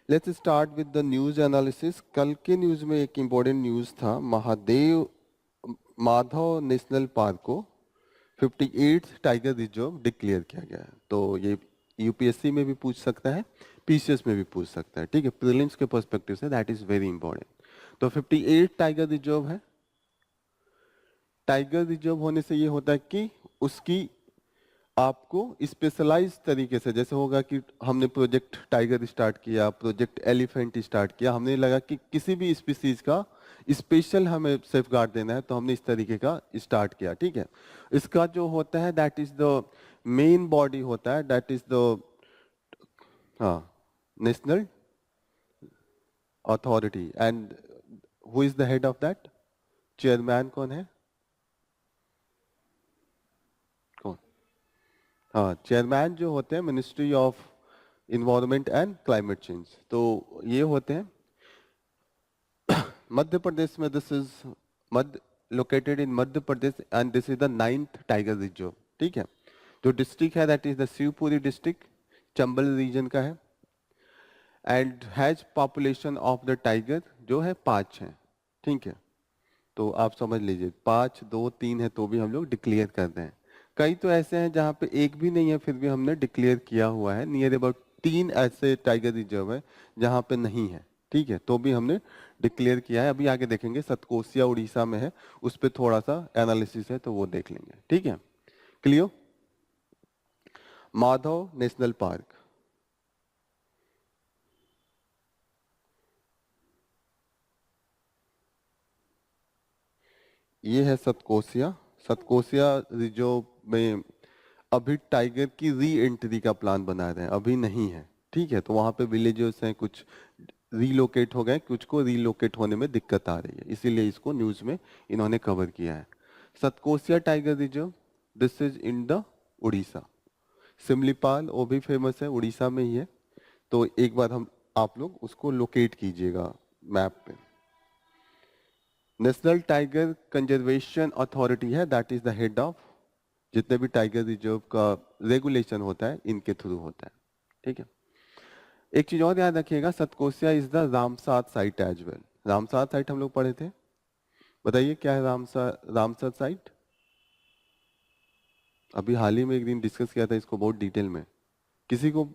Let's start with the news analysis. कल के news में एक इम्पोर्टेंट न्यूज था, महादेव माधव नेशनल पार्क को 58th टाइगर रिजर्व डिक्लेयर किया गया है। तो ये यूपीएससी में भी पूछ सकता है, पीसीएस में भी पूछ सकता है, ठीक है। प्रीलिम्स के perspective say that is very important. तो 58 टाइगर रिजर्व है। टाइगर रिजर्व होने से ये होता है कि उसकी आपको स्पेशलाइज तरीके से, जैसे होगा कि हमने प्रोजेक्ट टाइगर स्टार्ट किया, प्रोजेक्ट एलिफेंट स्टार्ट किया, हमने लगा कि किसी भी स्पीसीज का स्पेशल हमें सेफ गार्ड देना है, तो हमने इस तरीके का स्टार्ट किया, ठीक है। इसका जो होता है that is the main body होता है, दैट इज द हाँ national authority. And who is the head of that? Chairman कौन है? कौन? हाँ, चेयरमैन जो होते हैं ministry of environment and climate change. तो ये होते हैं मध्य प्रदेश में। This is Madhya located in Madhya Pradesh and this is the 9th tiger reserve, ठीक है। जो डिस्ट्रिक्ट है that is the Shivpuri district, Chambal reason का है। And has population of the tiger जो है 5 है, ठीक है। तो आप समझ लीजिए 5, 2, 3 है तो भी हम लोग डिक्लेयर कर रहे हैं। कई तो ऐसे हैं जहाँ पे एक भी नहीं है फिर भी हमने डिक्लेयर किया हुआ है। नियर अबाउट 3 ऐसे टाइगर रिजर्व है जहाँ पे नहीं है, ठीक है, तो भी हमने डिक्लेयर किया है। अभी आगे देखेंगे, सतकोसिया उड़ीसा में है, उस पर थोड़ा सा एनालिसिस है तो वो देख लेंगे, ठीक है। क्लियर? माधव नेशनल पार्क, ये है सतकोसिया। सतकोसिया रिजर्व में अभी टाइगर की री एंट्री का प्लान बना रहे हैं, अभी नहीं है, ठीक है। तो वहां पे विलेजर्स हैं, कुछ रीलोकेट हो गए, कुछ को रीलोकेट होने में दिक्कत आ रही है, इसीलिए इसको न्यूज में इन्होंने कवर किया है। Satkosia tiger reserve, this is in the Orissa. Similipal वो भी फेमस है, उड़ीसा में ही है। तो एक बार हम आप लोग उसको लोकेट कीजिएगा मैप पे। नेशनल टाइगर कंजर्वेशन अथॉरिटी है, that is the head of जितने भी टाइगर रिजर्व का रेगुलेशन होता है इनके थ्रू होता है, ठीक है। एक चीज और याद रखिएगा, Satkosia is the Ramsar site as well. Ramsar site हम लोग पढ़े थे, बताइए क्या है रामसार? रामसर साइट अभी हाल ही में एक दिन डिस्कस किया था इसको बहुत डिटेल में, किसी को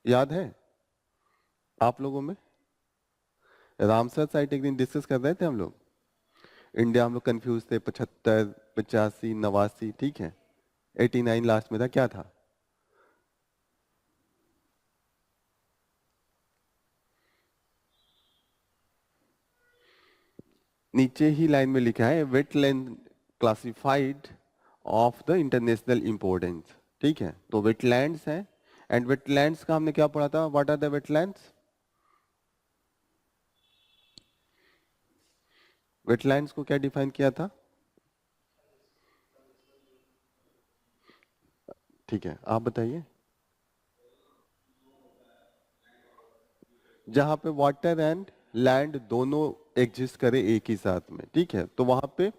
याद है आप लोगों में? रामसर साइट एक दिन डिस्कस कर रहे थे हम लोग। इंडिया हम लोग कंफ्यूज थे, 75, 85, 89, ठीक है। 89 लास्ट में था, क्या था? नीचे ही लाइन में लिखा है wetland classified of the international importance, ठीक है। तो वेटलैंड्स है, एंड वेटलैंड्स का हमने क्या पढ़ा था? What are the wetlands? Wetlands को क्या डिफाइन किया था? ठीक है, आप बताइए। जहां पे वाटर एंड लैंड दोनों एग्जिस्ट करे एक ही साथ में, ठीक है, तो वहां पे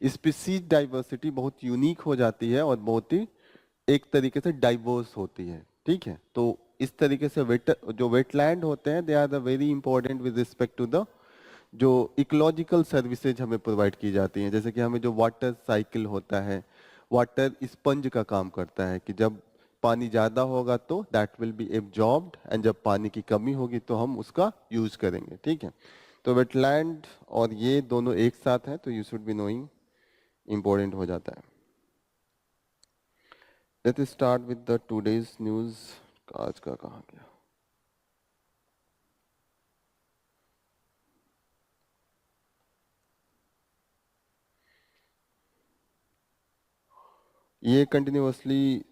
स्पीसीज डाइवर्सिटी बहुत यूनिक हो जाती है और बहुत ही एक तरीके से डाइवर्स होती है, ठीक है। तो इस तरीके से जो वेटलैंड होते हैं they are the very important with respect to the जो इकोलॉजिकल सर्विसेज हमें प्रोवाइड की जाती हैं। जैसे कि हमें जो वाटर साइकिल होता है, वाटर स्पंज का काम करता है कि जब पानी ज़्यादा होगा तो that will be absorbed, and जब पानी की कमी होगी तो हम उसका यूज करेंगे, ठीक है। तो वेटलैंड और ये दोनों एक साथ हैं, तो you should be knowing, important हो जाता है। Let start with the today's news. आज का कहाँ गया? ये कंटिन्यूअसली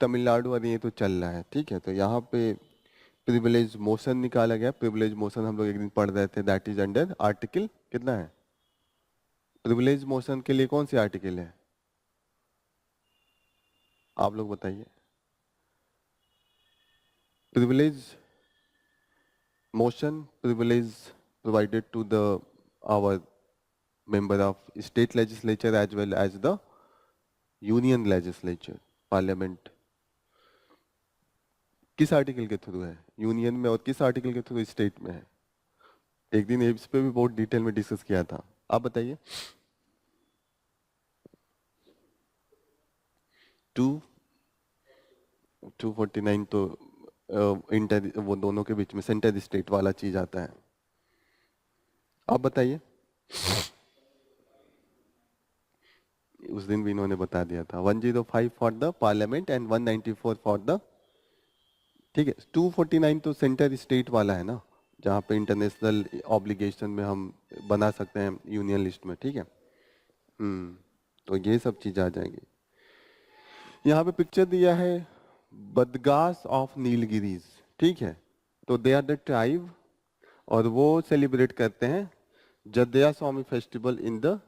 तमिलनाडु और ये तो चल रहा है, ठीक है। तो यहाँ पे प्रिविलेज मोशन निकाला गया। प्रिविलेज मोशन हम लोग एक दिन पढ़ रहे थे, दैट इज अंडर आर्टिकल कितना है? प्रिविलेज मोशन के लिए कौन सी आर्टिकल है? आप लोग बताइए। Privilege motion, privilege provided to the our member of state legislature as well as the union legislature, parliament. किस आर्टिकल के थ्रू है, यूनियन में, और किस आर्टिकल के थ्रू स्टेट में है? एक दिन इस पे भी बहुत डिटेल में डिस्कस किया था। आप बताइए। 249 तो इंटर, वो दोनों के बीच में सेंटर स्टेट वाला चीज आता है। आप बताइए। उस दिन भी इन्होंने बता दिया था, 105 for the parliament and 194 for the, ठीक है। 249 तो सेंटर स्टेट वाला है ना, जहाँ पे इंटरनेशनल ऑब्लिगेशन में हम बना सकते हैं यूनियन लिस्ट में, ठीक है। तो ये सब चीज आ जाएंगी। यहाँ पे पिक्चर दिया है बदगास ऑफ नीलगिरीज, ठीक है। तो दे आर द ट्राइब, और वो सेलिब्रेट करते हैं जदया स्वामी फेस्टिवल इन द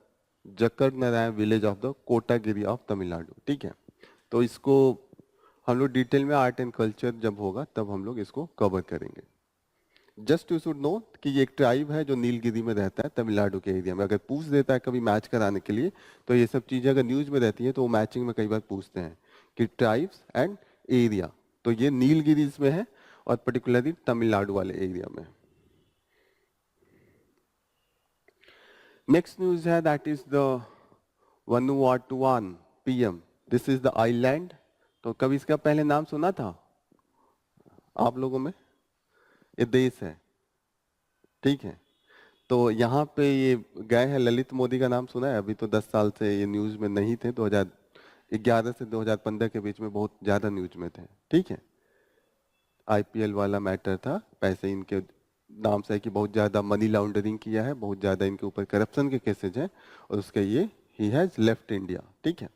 जकर Narayan village of the Kotagiri of Tamil Nadu, ठीक है। तो इसको हम लोग डिटेल में आर्ट एंड कल्चर जब होगा तब हम लोग इसको कवर करेंगे। जस्ट यू शुड नो कि ये एक ट्राइब है जो नीलगिरी में रहता है तमिलनाडु के एरिया में। अगर पूछ देता है कभी मैच कराने के लिए, तो ये सब चीजें अगर न्यूज में रहती है तो वो मैचिंग में कई बार पूछते हैं कि ट्राइब्स एंड एरिया। तो ये नीलगिरीज में है और पर्टिकुलरली तमिलनाडु वाले एरिया में। नेक्स्ट न्यूज है that is the Vanuatuan PM, this is the island. तो कभी इसका पहले नाम सुना था आप लोगों में? ये देश है, ठीक है। तो यहाँ पे ये गए हैं, ललित मोदी का नाम सुना है? अभी तो 10 साल से ये न्यूज में नहीं थे, 2011 से 2015 के बीच में बहुत ज्यादा न्यूज में थे, ठीक है। आईपीएल वाला मैटर था, पैसे इनके नाम से है कि बहुत ज्यादा मनी लॉन्ड्रिंग किया है, बहुत ज्यादा इनके ऊपर करप्शन के केसेज हैं, और उसके ये ही हैज लेफ्ट इंडिया, ठीक है।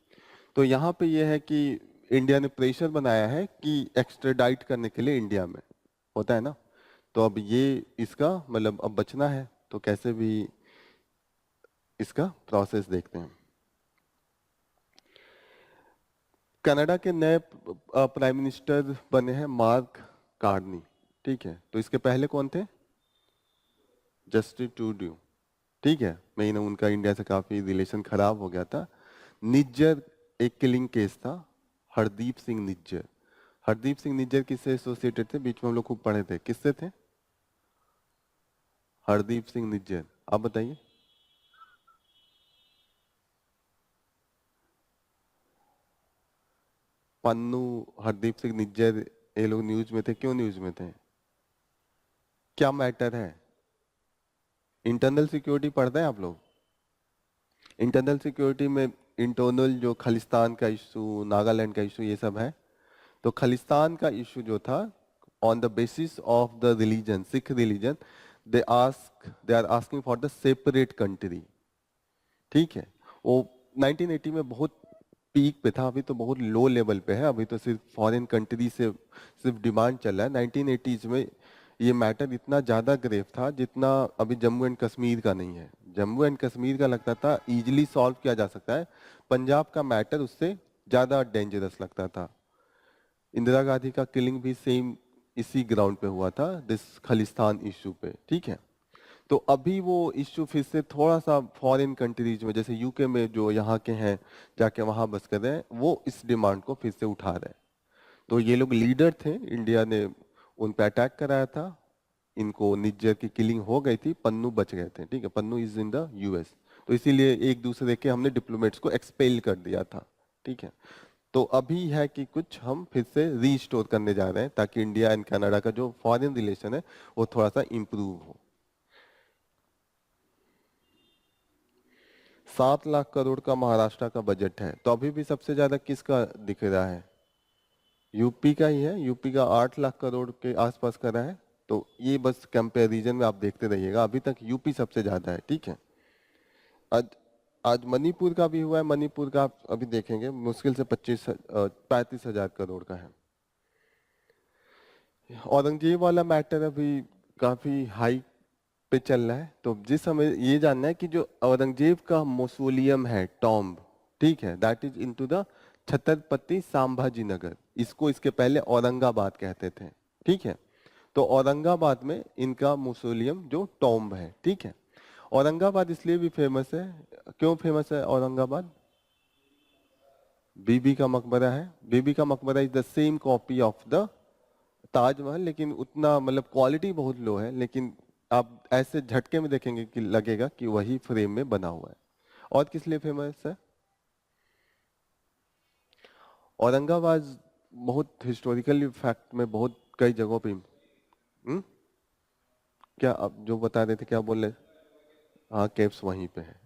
तो यहाँ पे ये है कि इंडिया ने प्रेशर बनाया है कि एक्स्ट्राडाइट करने के लिए इंडिया में, होता है ना। तो अब ये इसका मतलब अब बचना है, तो कैसे भी इसका प्रोसेस देखते हैं। कनाडा के नए प्राइम मिनिस्टर बने हैं मार्क कार्नी, ठीक है। तो इसके पहले कौन थे? जस्टिन ट्रूडो, ठीक है। मैं उनका इंडिया से काफी रिलेशन खराब हो गया था। निज्जर एक किलिंग केस था, हरदीप सिंह निज्जर। हरदीप सिंह निज्जर किससे एसोसिएटेड थे? बीच में हम लोग खूब पढ़े थे, किससे थे हरदीप सिंह निज्जर? आप बताइए। पन्नू, हरदीप सिंह निज्जर, ये लोग न्यूज में थे। क्यों न्यूज में थे? क्या मैटर है? इंटरनल सिक्योरिटी पढ़ते हैं आप लोग? इंटरनल सिक्योरिटी में इंटरनल जो खालिस्तान का इशू, नागालैंड का इशू, ये सब है। तो खालिस्तान का इशू जो था, on the basis of the religion, Sikh religion, they are asking for the separate country, ठीक है। वो 1980 में बहुत पीक पे था, अभी तो बहुत लो लेवल पे है। अभी तो सिर्फ फॉरेन कंट्री से सिर्फ डिमांड चल रहा है। 1980s में ये मैटर इतना ज्यादा ग्रेव था जितना अभी जम्मू एंड कश्मीर का नहीं है। जम्मू एंड कश्मीर का लगता था इजीली सॉल्व किया जा सकता है, पंजाब का मैटर उससे ज्यादा डेंजरस लगता था। इंदिरा गांधी का किलिंग भी सेम इसी ग्राउंड पे हुआ था, दिस खालिस्तान इशू पे, ठीक है। तो अभी वो इश्यू फिर से थोड़ा सा फॉरेन कंट्रीज में, जैसे यूके में जो यहाँ के हैं जाके वहां बस कर रहे हैं, वो इस डिमांड को फिर से उठा रहे हैं। तो ये लोग लीडर थे, इंडिया ने उन पे अटैक कराया था, इनको निज्जर की किलिंग हो गई थी, पन्नू बच गए थे, ठीक है। Pannu is in the US, तो इसीलिए एक दूसरे के हमने डिप्लोमेट्स को एक्सपेल कर दिया था, ठीक है। तो अभी है कि कुछ हम फिर से रीस्टोर करने जा रहे हैं ताकि इंडिया एंड कनाडा का जो फॉरेन रिलेशन है वो थोड़ा सा इम्प्रूव हो। 7 लाख करोड़ का महाराष्ट्र का बजट है, तो अभी भी सबसे ज्यादा किसका दिख रहा है? यूपी का ही है। यूपी का 8 लाख करोड़ के आसपास का रहा है। तो ये बस कंपैरिजन में आप देखते रहिएगा, अभी तक यूपी सबसे ज्यादा है, ठीक है। आज आज मणिपुर का भी हुआ है। मणिपुर का आप अभी देखेंगे मुश्किल से 35,000 करोड़ का है। औरंगजेब वाला मैटर अभी काफी हाई पे चल रहा है। तो जिस हमें ये जानना है कि जो औरंगजेब का मौसोलियम है, टॉम्ब, ठीक है, that is into the Chhatrapati Sambhaji Nagar. इसको इसके पहले औरंगाबाद कहते थे, ठीक है। तो औरंगाबाद में इनका मौसोलियम जो टॉम्ब है, ठीक है। औरंगाबाद इसलिए भी फेमस है, क्यों फेमस है औरंगाबाद? बीबी का मकबरा है। बीबी का मकबरा is the same copy of the Taj Mahal, लेकिन उतना मतलब क्वालिटी बहुत लो है, लेकिन आप ऐसे झटके में देखेंगे कि लगेगा कि वही फ्रेम में बना हुआ है। और किस लिए फेमस है? औरंगाबाद बहुत हिस्टोरिकली फैक्ट में बहुत कई जगहों पे क्या आप जो बता रहे थे, क्या बोल रहे? हाँ, केव्स वहीं पे है।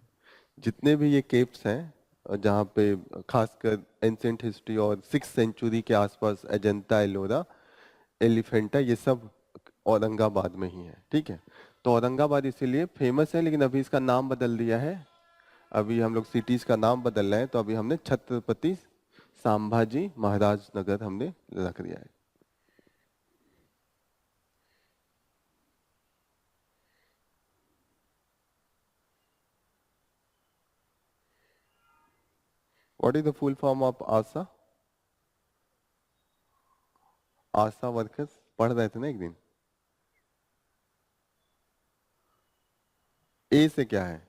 जितने भी ये केव्स हैं जहाँ पे खासकर एंशियंट हिस्ट्री और 6th सेंचुरी के आसपास अजंता, एलोरा, एलिफेंटा, ये सब औरंगाबाद में ही है। ठीक है, तो औरंगाबाद इसीलिए फेमस है, लेकिन अभी इसका नाम बदल दिया है। अभी हम लोग सिटीज का नाम बदल रहे हैं, तो अभी हमने छत्रपति संभाजी महाराज नगर हमने रख दिया है। What is the full form of आसा? आशा वर्कर्स पढ़ रहे थे ना एक दिन। ए से क्या है?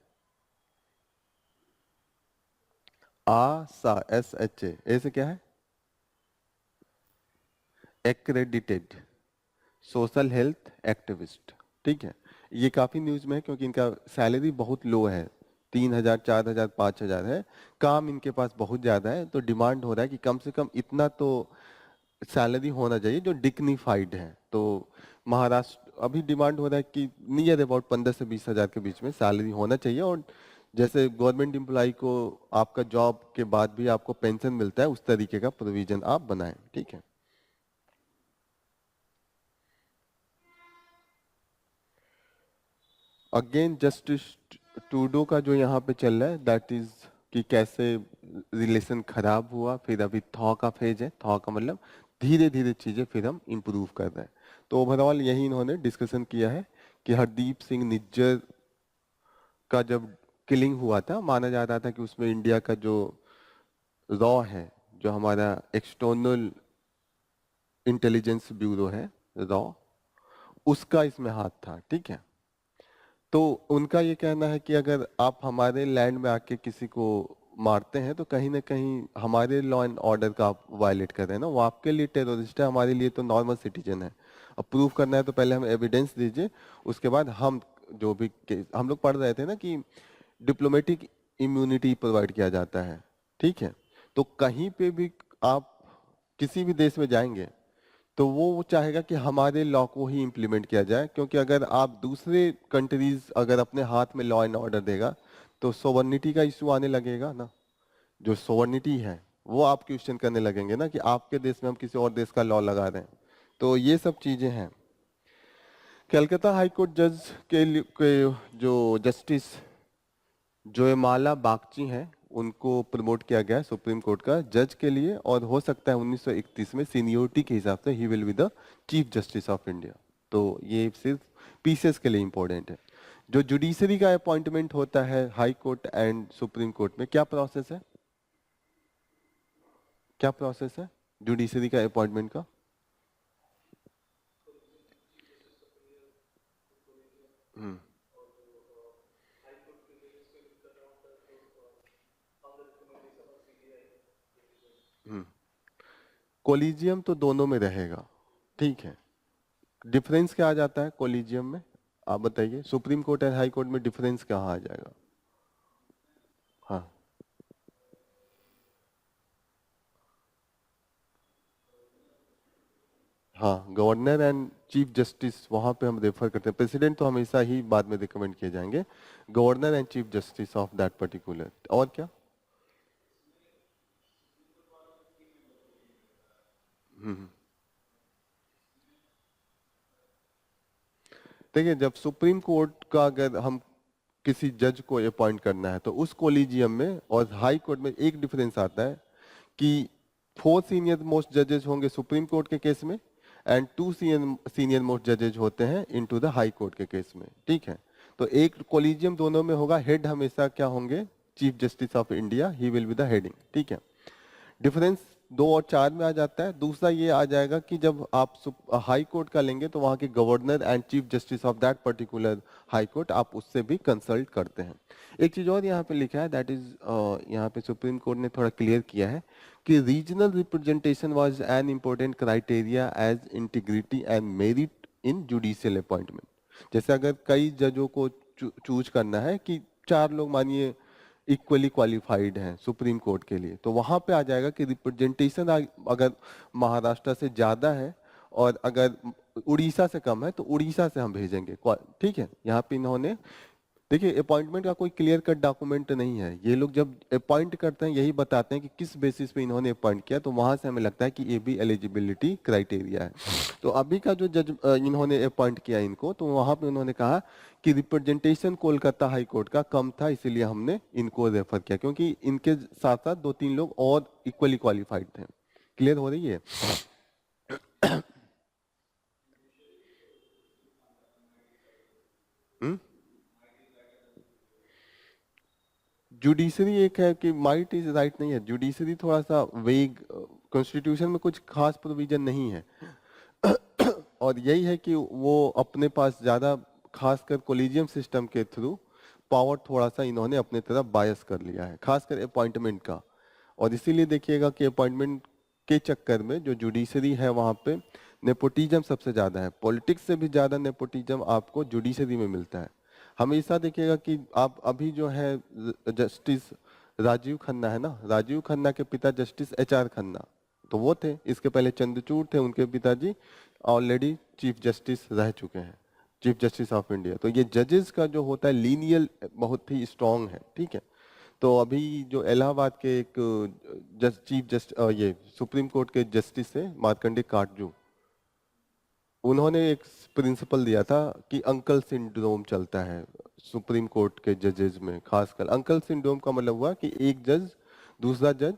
आशा, SHA। ए से क्या है? Accredited social health activist. ठीक है, ये काफी न्यूज में है क्योंकि इनका सैलरी बहुत लो है, 3,000, 4,000, 5,000 है। काम इनके पास बहुत ज्यादा है, तो डिमांड हो रहा है कि कम से कम इतना तो सैलरी होना चाहिए जो डिग्निफाइड है। तो महाराष्ट्र अभी डिमांड हो रहा है कि नियर अबाउट 15 से 20 हजार के बीच में सैलरी होना चाहिए। और जैसे गवर्नमेंट एम्प्लॉय को आपका जॉब के बाद भी आपको पेंशन मिलता है, उस तरीके का प्रोविजन आप बनाएं। ठीक है, अगेन जस्टिस ट्रूडो का जो यहाँ पे चल रहा है, दैट इज कि कैसे रिलेशन खराब हुआ, फिर अभी थॉ का फेज है। थॉ का मतलब धीरे धीरे चीजें फिर हम इम्प्रूव कर रहे हैं। तो ओवरऑल यही इन्होंने डिस्कशन किया है कि हरदीप सिंह निज्जर का जब किलिंग हुआ था, माना जा रहा था कि उसमें इंडिया का जो रॉ है, जो हमारा एक्सटर्नल इंटेलिजेंस ब्यूरो है, रॉ, उसका इसमें हाथ था। ठीक है, तो उनका ये कहना है कि अगर आप हमारे लैंड में आके किसी को मारते हैं तो कहीं ना कहीं हमारे लॉ एंड ऑर्डर का आप वायलेट कर रहे हैं ना। वो आपके लिए टेररिस्ट है, हमारे लिए तो नॉर्मल सिटीजन है। अब प्रूव करना है तो पहले हम एविडेंस दीजिए, उसके बाद हम जो भी हम लोग पढ़ रहे थे ना कि डिप्लोमेटिक इम्यूनिटी प्रोवाइड किया जाता है। ठीक है, तो कहीं पे भी आप किसी भी देश में जाएंगे तो वो चाहेगा कि हमारे लॉ को ही इम्प्लीमेंट किया जाए, क्योंकि अगर आप दूसरे कंट्रीज अगर अपने हाथ में लॉ एंड ऑर्डर देगा तो सोवर्निटी का इशू आने लगेगा ना। जो सोवर्निटी है वो आप क्वेश्चन करने लगेंगे ना कि आपके देश में हम किसी और देश का लॉ लगा रहे हैं। तो ये सब चीजें हैं। कलकत्ता हाई कोर्ट जज के जो जस्टिस जोयमाला बागची हैं, उनको प्रमोट किया गया है सुप्रीम कोर्ट का जज के लिए, और हो सकता है 1931 में सीनियोरिटी के हिसाब से he will be the chief justice of India. तो ये सिर्फ पीसेस के लिए इंपॉर्टेंट है। जो जुडिशरी का अपॉइंटमेंट होता है high court and supreme court में, क्या प्रोसेस है? क्या प्रोसेस है जुडिशरी का अपॉइंटमेंट का? हम्म हम्म कोलिजियम तो दोनों में रहेगा। ठीक है, डिफरेंस क्या आ जाता है कोलिजियम में? आप बताइए, supreme court and high court में डिफरेंस कहाँ आ जाएगा? हाँ हाँ, गवर्नर एंड चीफ जस्टिस वहां पे हम रेफर करते हैं। प्रेसिडेंट तो हमेशा ही बाद में रिकमेंड किए जाएंगे। Governor and chief justice of that particular. और क्या? हम्म देखिए, जब सुप्रीम कोर्ट का अगर हम किसी जज को अपॉइंट करना है तो उस कोलिजियम में और हाई कोर्ट में एक डिफरेंस आता है कि 4 सीनियर मोस्ट जजेस होंगे सुप्रीम कोर्ट के केस में, एंड 2 सीनियर मोस्ट जजेस होते हैं इनटू द हाई कोर्ट के केस में। ठीक है, तो एक कोलिजियम दोनों में होगा। हेड हमेशा क्या होंगे? Chief justice of India, he will be the heading. ठीक है, डिफरेंस 2 और 4 में आ जाता है। दूसरा ये आ जाएगा कि जब आप हाई कोर्ट का लेंगे तो वहाँ के governor and chief justice of that particular high court आप उससे भी कंसल्ट करते हैं। एक चीज और यहाँ पे लिखा है, दैट इज यहाँ पे सुप्रीम कोर्ट ने थोड़ा क्लियर किया है कि regional representation was an important criteria as integrity and merit in judicial appointment. जैसे अगर कई जजों को चूज करना है कि 4 लोग मानिए इक्वली क्वालिफाइड हैं सुप्रीम कोर्ट के लिए, तो वहां पे आ जाएगा कि रिप्रेजेंटेशन अगर महाराष्ट्र से ज्यादा है और अगर उड़ीसा से कम है तो उड़ीसा से हम भेजेंगे। ठीक है, यहाँ पे इन्होंने देखिए अपॉइंटमेंट का कोई क्लियर कट डॉक्यूमेंट नहीं है। ये लोग जब अपॉइंट करते हैं यही बताते हैं कि किस बेसिस पे इन्होंने अपॉइंट किया, तो वहां से हमें लगता है कि ये भी एलिजिबिलिटी क्राइटेरिया है। तो अभी का जो जज इन्होंने अपॉइंट किया इनको, तो वहां पे उन्होंने कहा कि रिप्रेजेंटेशन कोलकाता हाई कोर्ट का कम था, इसीलिए हमने इनको रेफर किया, क्योंकि इनके साथ साथ 2-3 लोग और इक्वली क्वालिफाइड थे। क्लियर हो रही है? जुडिशरी एक है कि माइट इज राइट नहीं है, जुडिशरी थोड़ा सा वेग, कॉन्स्टिट्यूशन में कुछ खास प्रोविजन नहीं है। और यही है कि वो अपने पास ज्यादा, खासकर कोलिजियम सिस्टम के थ्रू पावर थोड़ा सा इन्होंने अपने तरफ बायस कर लिया है, खासकर अपॉइंटमेंट का। और इसीलिए देखिएगा कि अपॉइंटमेंट के चक्कर में जो जुडिशरी है वहां पे नेपोटिज्म सबसे ज्यादा है। पॉलिटिक्स से भी ज्यादा नेपोटिज्म आपको जुडिशरी में मिलता है। हमेशा देखिएगा कि आप अभी जो है जस्टिस राजीव खन्ना है ना, राजीव खन्ना के पिता जस्टिस HR खन्ना, तो वो थे। इसके पहले चंद्रचूड़ थे, उनके पिताजी ऑलरेडी चीफ जस्टिस रह चुके हैं, चीफ जस्टिस ऑफ इंडिया। तो ये जजेस का जो होता है लीनियल बहुत ही स्ट्रांग है, ठीक है। तो अभी जो इलाहाबाद के एक चीफ जस्ट ये सुप्रीम कोर्ट के जस्टिस है मार्कंडे काटजू, उन्होंने एक प्रिंसिपल दिया था कि अंकल सिंड्रोम चलता है सुप्रीम कोर्ट के जजेस में। खासकर अंकल सिंड्रोम का मतलब हुआ कि एक जज, दूसरा जज,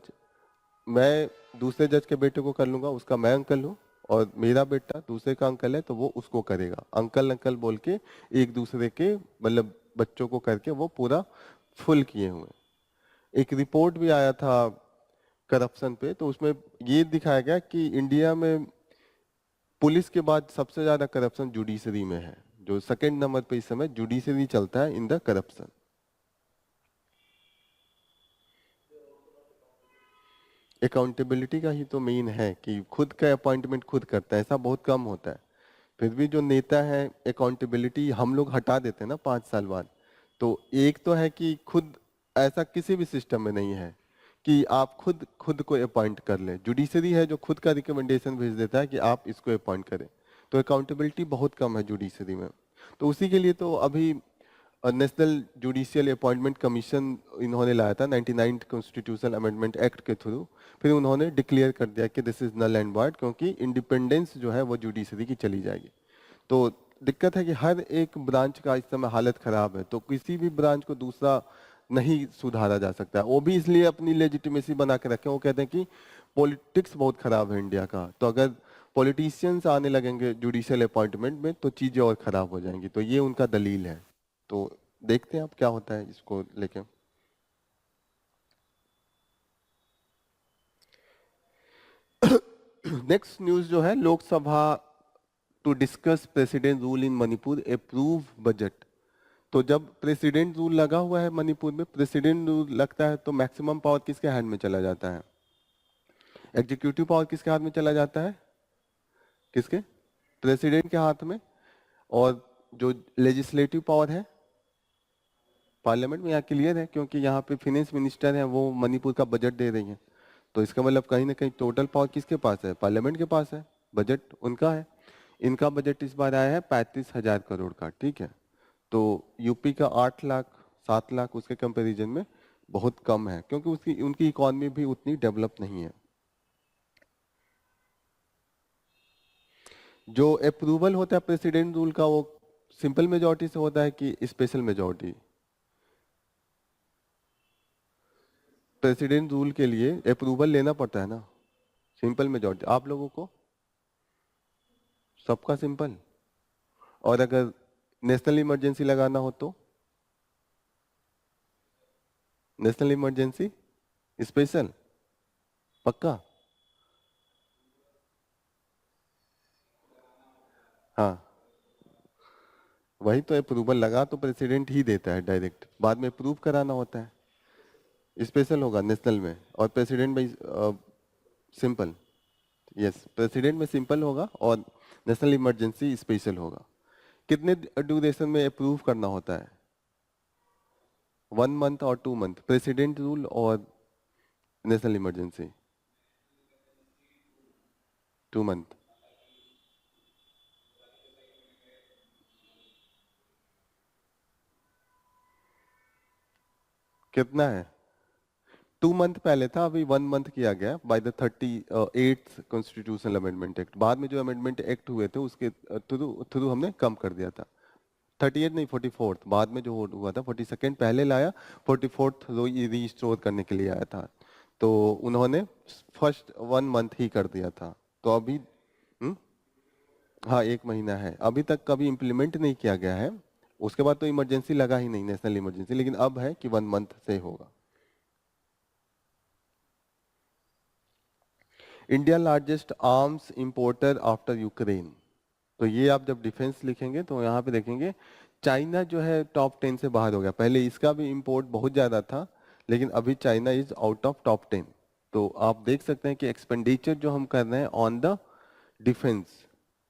मैं दूसरे जज के बेटे को कर लूंगा, उसका मैं अंकल हूँ, और मेरा बेटा दूसरे का अंकल है तो वो उसको करेगा। अंकल अंकल बोल के एक दूसरे के मतलब बच्चों को करके वो पूरा फुल किए हुए। एक रिपोर्ट भी आया था करप्शन पे, तो उसमें ये दिखाया गया कि इंडिया में पुलिस के बाद सबसे ज्यादा करप्शन जुडिशरी में है। जो सेकंड नंबर पे इस समय जुडिशरी चलता है इन द करप्शन। अकाउंटेबिलिटी का ही तो मेन है कि खुद का अपॉइंटमेंट खुद करता है, ऐसा बहुत कम होता है। फिर भी जो नेता है अकाउंटेबिलिटी हम लोग हटा देते हैं ना 5 साल बाद। तो एक तो है कि खुद, ऐसा किसी भी सिस्टम में नहीं है कि आप खुद खुद को अपॉइंट कर लें। जुडिशरी है जो खुद का रिकमेंडेशन भेज देता है कि आप इसको अपॉइंट करें। तो अकाउंटेबिलिटी बहुत कम है जुडिशरी में। तो उसी के लिए तो अभी नेशनल जुडिशियल अपॉइंटमेंट कमीशन इन्होंने लाया था 99 कॉन्स्टिट्यूशनल अमेंडमेंट एक्ट के थ्रू। फिर उन्होंने डिक्लेयर कर दिया कि this is null and void, क्योंकि इंडिपेंडेंस जो है वो जुडिशरी की चली जाएगी। तो दिक्कत है कि हर एक ब्रांच का इस समय हालत खराब है, तो किसी भी ब्रांच को दूसरा नहीं सुधारा जा सकता। वो भी इसलिए अपनी लेजिटिमेसी बना के रखे, वो कहते हैं कि पॉलिटिक्स बहुत खराब है इंडिया का, तो अगर पॉलिटिशियंस आने लगेंगे जुडिशियल अपॉइंटमेंट में तो चीजें और खराब हो जाएंगी। तो ये उनका दलील है। तो देखते हैं अब क्या होता है इसको लेके। नेक्स्ट न्यूज जो है, Lok Sabha to discuss president rule in Manipur approve budget. तो जब प्रेसिडेंट रूल लगा हुआ है मणिपुर में, प्रेसिडेंट रूल लगता है तो मैक्सिमम पावर किसके हैंड में चला जाता है? एग्जीक्यूटिव पावर किसके हाथ में चला जाता है? किसके? प्रेसिडेंट के हाथ में। और जो लेजिस्लेटिव पावर है पार्लियामेंट में। यहाँ क्लियर है क्योंकि यहाँ पे फिनेंस मिनिस्टर है, वो मणिपुर का बजट दे रही है। तो इसका मतलब कहीं ना कहीं टोटल पावर किसके पास है? पार्लियामेंट के पास है, बजट उनका है। इनका बजट इस बार आया है 35,000 करोड़ का, ठीक है। तो यूपी का 8 लाख 7 लाख उसके कंपैरिजन में बहुत कम है, क्योंकि उसकी उनकी इकोनॉमी भी उतनी डेवलप नहीं है। जो अप्रूवल होता है प्रेसिडेंट रूल का, वो सिंपल मेजोरिटी से होता है कि स्पेशल मेजोरिटी? प्रेसिडेंट रूल के लिए अप्रूवल लेना पड़ता है ना। सिंपल मेजोरिटी आप लोगों को सबका सिंपल। और अगर नेशनल इमरजेंसी लगाना हो तो नेशनल इमरजेंसी स्पेशल, पक्का? हाँ, वही तो अप्रूवल लगा तो प्रेसिडेंट ही देता है डायरेक्ट, बाद में अप्रूव कराना होता है। स्पेशल होगा नेशनल में, और प्रेसिडेंट में सिंपल। यस, प्रेसिडेंट में सिंपल होगा और नेशनल इमरजेंसी स्पेशल होगा। कितने ड्यूरेशन में अप्रूव करना होता है? 1 मंथ और 2 मंथ, प्रेसिडेंट रूल और नेशनल इमरजेंसी। 2 मंथ। कितना है? 2 मंथ पहले था, अभी 1 मंथ किया गया by the 38th constitutional amendment act. बाद में जो अमेंडमेंट एक्ट हुए थे उसके थ्रू थ्रू हमने कम कर दिया था। 38 नहीं, 44th बाद में जो हुआ था। 42nd पहले लाया, 44th रीस्टोर करने के लिए आया था, तो उन्होंने फर्स्ट 1 मंथ ही कर दिया था। तो अभी हाँ, 1 महीना है, अभी तक कभी इम्प्लीमेंट नहीं किया गया है। उसके बाद तो इमरजेंसी लगा ही नहीं, नेशनल इमरजेंसी, लेकिन अब है कि 1 मंथ से होगा। India largest arms importer after Ukraine. तो ये आप जब डिफेंस लिखेंगे तो यहाँ पे देखेंगे चाइना जो है टॉप 10 से बाहर हो गया। पहले इसका भी इंपोर्ट बहुत ज्यादा था, लेकिन अभी China is out of top 10। तो आप देख सकते हैं कि एक्सपेंडिचर जो हम कर रहे हैं ऑन द डिफेंस,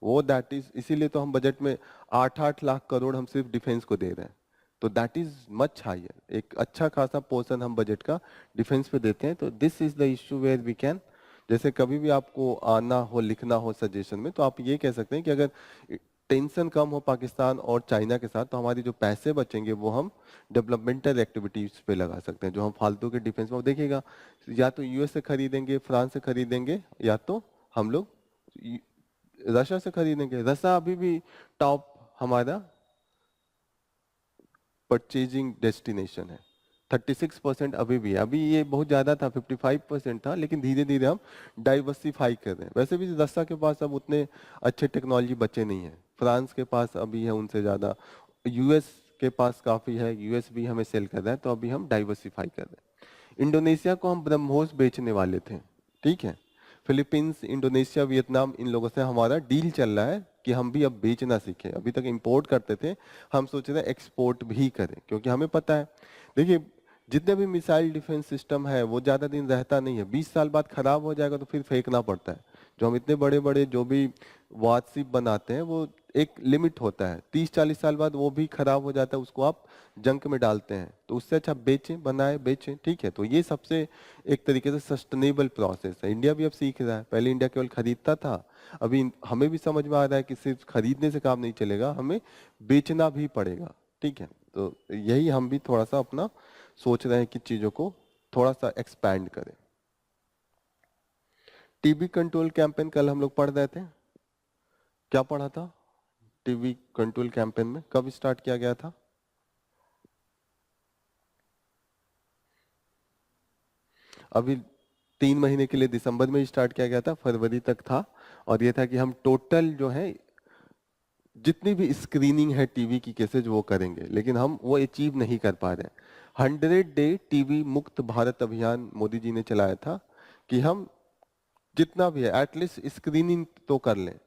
वो दैट इज, इसीलिए तो हम बजट में 8-8 लाख करोड़ हम सिर्फ डिफेंस को दे रहे हैं। तो दैट इज मच हायर, एक अच्छा खासा पोर्शन हम बजट का डिफेंस पे देते हैं। तो this is the issue where we can, जैसे कभी भी आपको आना हो, लिखना हो सजेशन में, तो आप ये कह सकते हैं कि अगर टेंशन कम हो पाकिस्तान और चाइना के साथ, तो हमारी जो पैसे बचेंगे वो हम डेवलपमेंटल एक्टिविटीज पे लगा सकते हैं। जो हम फालतू के डिफेंस में, वो देखिएगा या तो यूएस से खरीदेंगे, फ्रांस से खरीदेंगे, या तो हम लोग रशिया से खरीदेंगे। रशिया अभी भी टॉप हमारा परचेजिंग डेस्टिनेशन है। 36% अभी भी है। अभी ये बहुत ज्यादा था, 55% था, लेकिन धीरे धीरे हम डाइवर्सिफाई कर रहे हैं। वैसे भी रशिया के पास अब उतने अच्छे टेक्नोलॉजी बचे नहीं है, फ्रांस के पास अभी है उनसे ज्यादा, यूएस के पास काफी है, यूएस भी हमें सेल कर रहा है, तो अभी हम डाइवर्सिफाई कर रहे हैं। इंडोनेशिया को हम ब्रह्मोस बेचने वाले थे, ठीक है। फिलीपींस, इंडोनेशिया, वियतनाम, इन लोगों से हमारा डील चल रहा है कि हम भी अब बेचना सीखें। अभी तक इंपोर्ट करते थे, हम सोच रहे हैं एक्सपोर्ट भी करें, क्योंकि हमें पता है, देखिए जितने भी मिसाइल डिफेंस सिस्टम है वो ज्यादा दिन रहता नहीं है, 20 साल बाद खराब हो जाएगा तो फिर फेंकना पड़ता है। जो हम इतने बड़े बड़े जो भी वारशिप बनाते हैं, वो एक लिमिट होता है, 30-40 साल बाद वो भी खराब हो जाता है, उसको आप जंक में डालते हैं। तो उससे अच्छा बेचें, बनाए बेचें, ठीक है। तो ये सबसे एक तरीके से सस्टेनेबल प्रोसेस है। इंडिया भी अब सीख रहा है, पहले इंडिया केवल खरीदता था, अभी हमें भी समझ में आ रहा है कि सिर्फ खरीदने से काम नहीं चलेगा, हमें बेचना भी पड़ेगा, ठीक है। तो यही हम भी थोड़ा सा अपना सोच रहे हैं कि चीजों को थोड़ा सा एक्सपैंड करें। टीबी कंट्रोल कैंपेन कल हम लोग पढ़ रहे थे, क्या पढ़ा था? टीबी कंट्रोल कैंपेन में कब स्टार्ट किया गया था? अभी 3 महीने के लिए दिसंबर में स्टार्ट किया गया था, फरवरी तक था। और ये था कि हम टोटल जो है जितनी भी स्क्रीनिंग है टीबी की केसेज वो करेंगे, लेकिन हम वो अचीव नहीं कर पा रहे हैं। 100 डे टीबी मुक्त भारत अभियान मोदी जी ने चलाया था कि हम जितना भी है एटलीस्ट स्क्रीनिंग तो कर लें।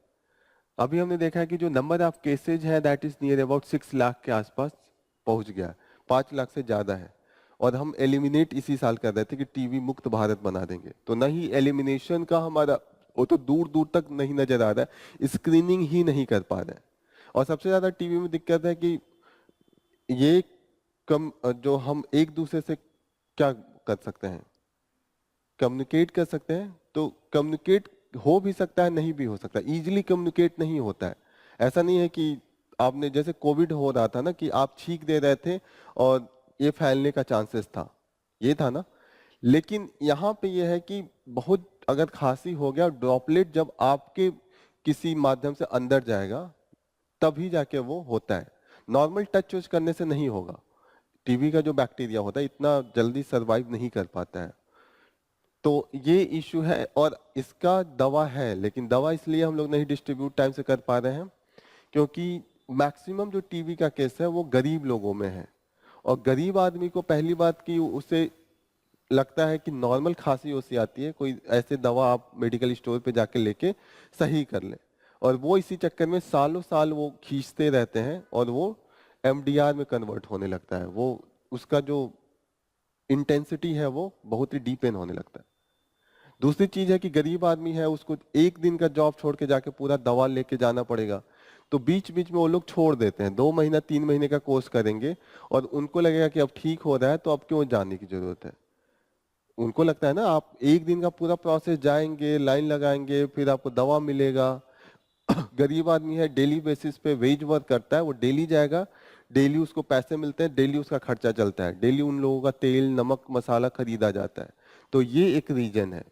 अभी हमने देखा है कि जो नंबर ऑफ केसेज है that is near about 6 lakh के आसपास पहुंच गया है, 5 लाख से ज्यादा है। और हम एलिमिनेट इसी साल कर रहे थे कि टीबी मुक्त भारत बना देंगे, तो नहीं एलिमिनेशन का हमारा वो तो दूर दूर तक नहीं नजर आ रहा है, स्क्रीनिंग ही नहीं कर पा रहे हैं। और सबसे ज्यादा टीबी में दिक्कत है कि ये कम जो हम एक दूसरे से क्या कर सकते हैं, कम्युनिकेट कर सकते हैं। तो कम्युनिकेट हो भी सकता है, नहीं भी हो सकता, इजीली कम्युनिकेट नहीं होता है। ऐसा नहीं है कि आपने, जैसे कोविड हो रहा था ना, कि आप छींक दे रहे थे और ये फैलने का चांसेस था, ये था ना। लेकिन यहाँ पे ये है कि बहुत अगर खांसी हो गया, ड्रॉपलेट जब आपके किसी माध्यम से अंदर जाएगा तभी जाके वो होता है, नॉर्मल टच वच करने से नहीं होगा। टीबी का जो बैक्टीरिया होता है इतना जल्दी सरवाइव नहीं कर पाता है। तो ये इशू है, और इसका दवा है, लेकिन दवा इसलिए हम लोग नहीं डिस्ट्रीब्यूट टाइम से कर पा रहे हैं क्योंकि मैक्सिमम जो टीबी का केस है वो गरीब लोगों में है। और गरीब आदमी को पहली बात की उसे लगता है कि नॉर्मल खांसी ओसी आती है, कोई ऐसे दवा आप मेडिकल स्टोर पे जाके लेके सही कर ले। और वो इसी चक्कर में सालों साल वो खींचते रहते हैं और वो एमडीआर में कन्वर्ट होने लगता है। वो उसका जो इंटेंसिटी है वो बहुत ही डीप इन होने लगता है। दूसरी चीज है कि गरीब आदमी है, उसको एक दिन का जॉब छोड़ के जाके पूरा दवा लेके जाना पड़ेगा, तो बीच बीच में वो लोग छोड़ देते हैं। 2 महीना 3 महीने का कोर्स करेंगे और उनको लगेगा कि अब ठीक हो रहा है तो अब क्यों जाने की जरूरत है। उनको लगता है ना, आप एक दिन का पूरा प्रोसेस जाएंगे, लाइन लगाएंगे, फिर आपको दवा मिलेगा। गरीब आदमी है, डेली बेसिस पे वेज वर्क करता है, वो डेली जाएगा, डेली उसको पैसे मिलते हैं, डेली उसका खर्चा चलता है, डेली उन लोगों का तेल नमक मसाला खरीदा जाता है। तो ये एक रीजन है।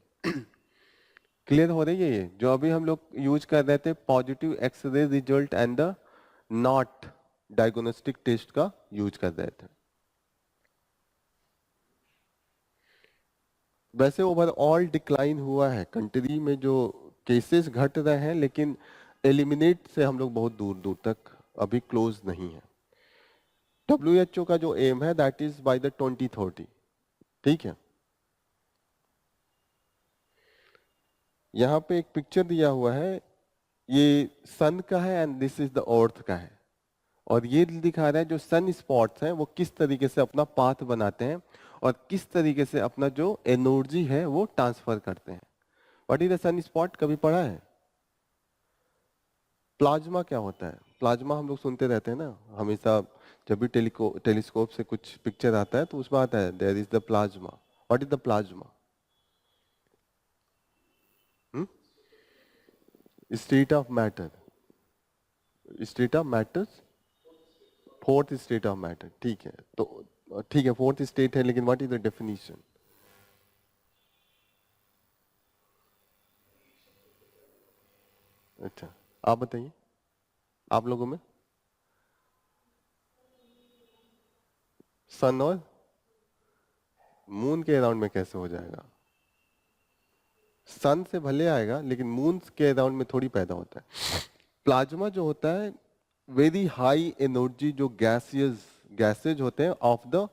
क्लियर हो रही है ये जो अभी हम लोग यूज कर रहे थे, positive x-ray result and the not diagnostic test का यूज कर रहे थे। वैसे ओवरऑल डिक्लाइन हुआ है कंट्री में, जो केसेस घट रहे हैं, लेकिन एलिमिनेट से हम लोग बहुत दूर दूर तक अभी क्लोज नहीं है। WHO का जो एम है दैट इज बाय द 2030। ठीक है, यहाँ पे एक पिक्चर दिया हुआ है, ये सन का है and this is the earth का है, और ये दिखा रहा है जो सन स्पॉट्स हैं वो किस तरीके से अपना पाथ बनाते हैं और किस तरीके से अपना जो एनर्जी है वो ट्रांसफर करते हैं। What is the sunspot, कभी पढ़ा है? प्लाज्मा क्या होता है? प्लाज्मा हम लोग सुनते रहते हैं ना हमेशा, जब भी टेलीस्कोप से कुछ पिक्चर आता है तो उसमें आता है there is the plasma. What is the plasma? State of matter, state of matters, fourth state of matter. ठीक है, तो ठीक है फोर्थ स्टेट है, लेकिन व्हाट इज द डेफिनेशन? अच्छा, आप बताइए, आप लोगों में सन और मून के अराउंड में कैसे हो जाएगा? सन से भले आएगा लेकिन मून के अराउंड में थोड़ी पैदा होता है। प्लाज्मा जो होता है वेरी हाई एनर्जी, जो गैसेज होते हैं of the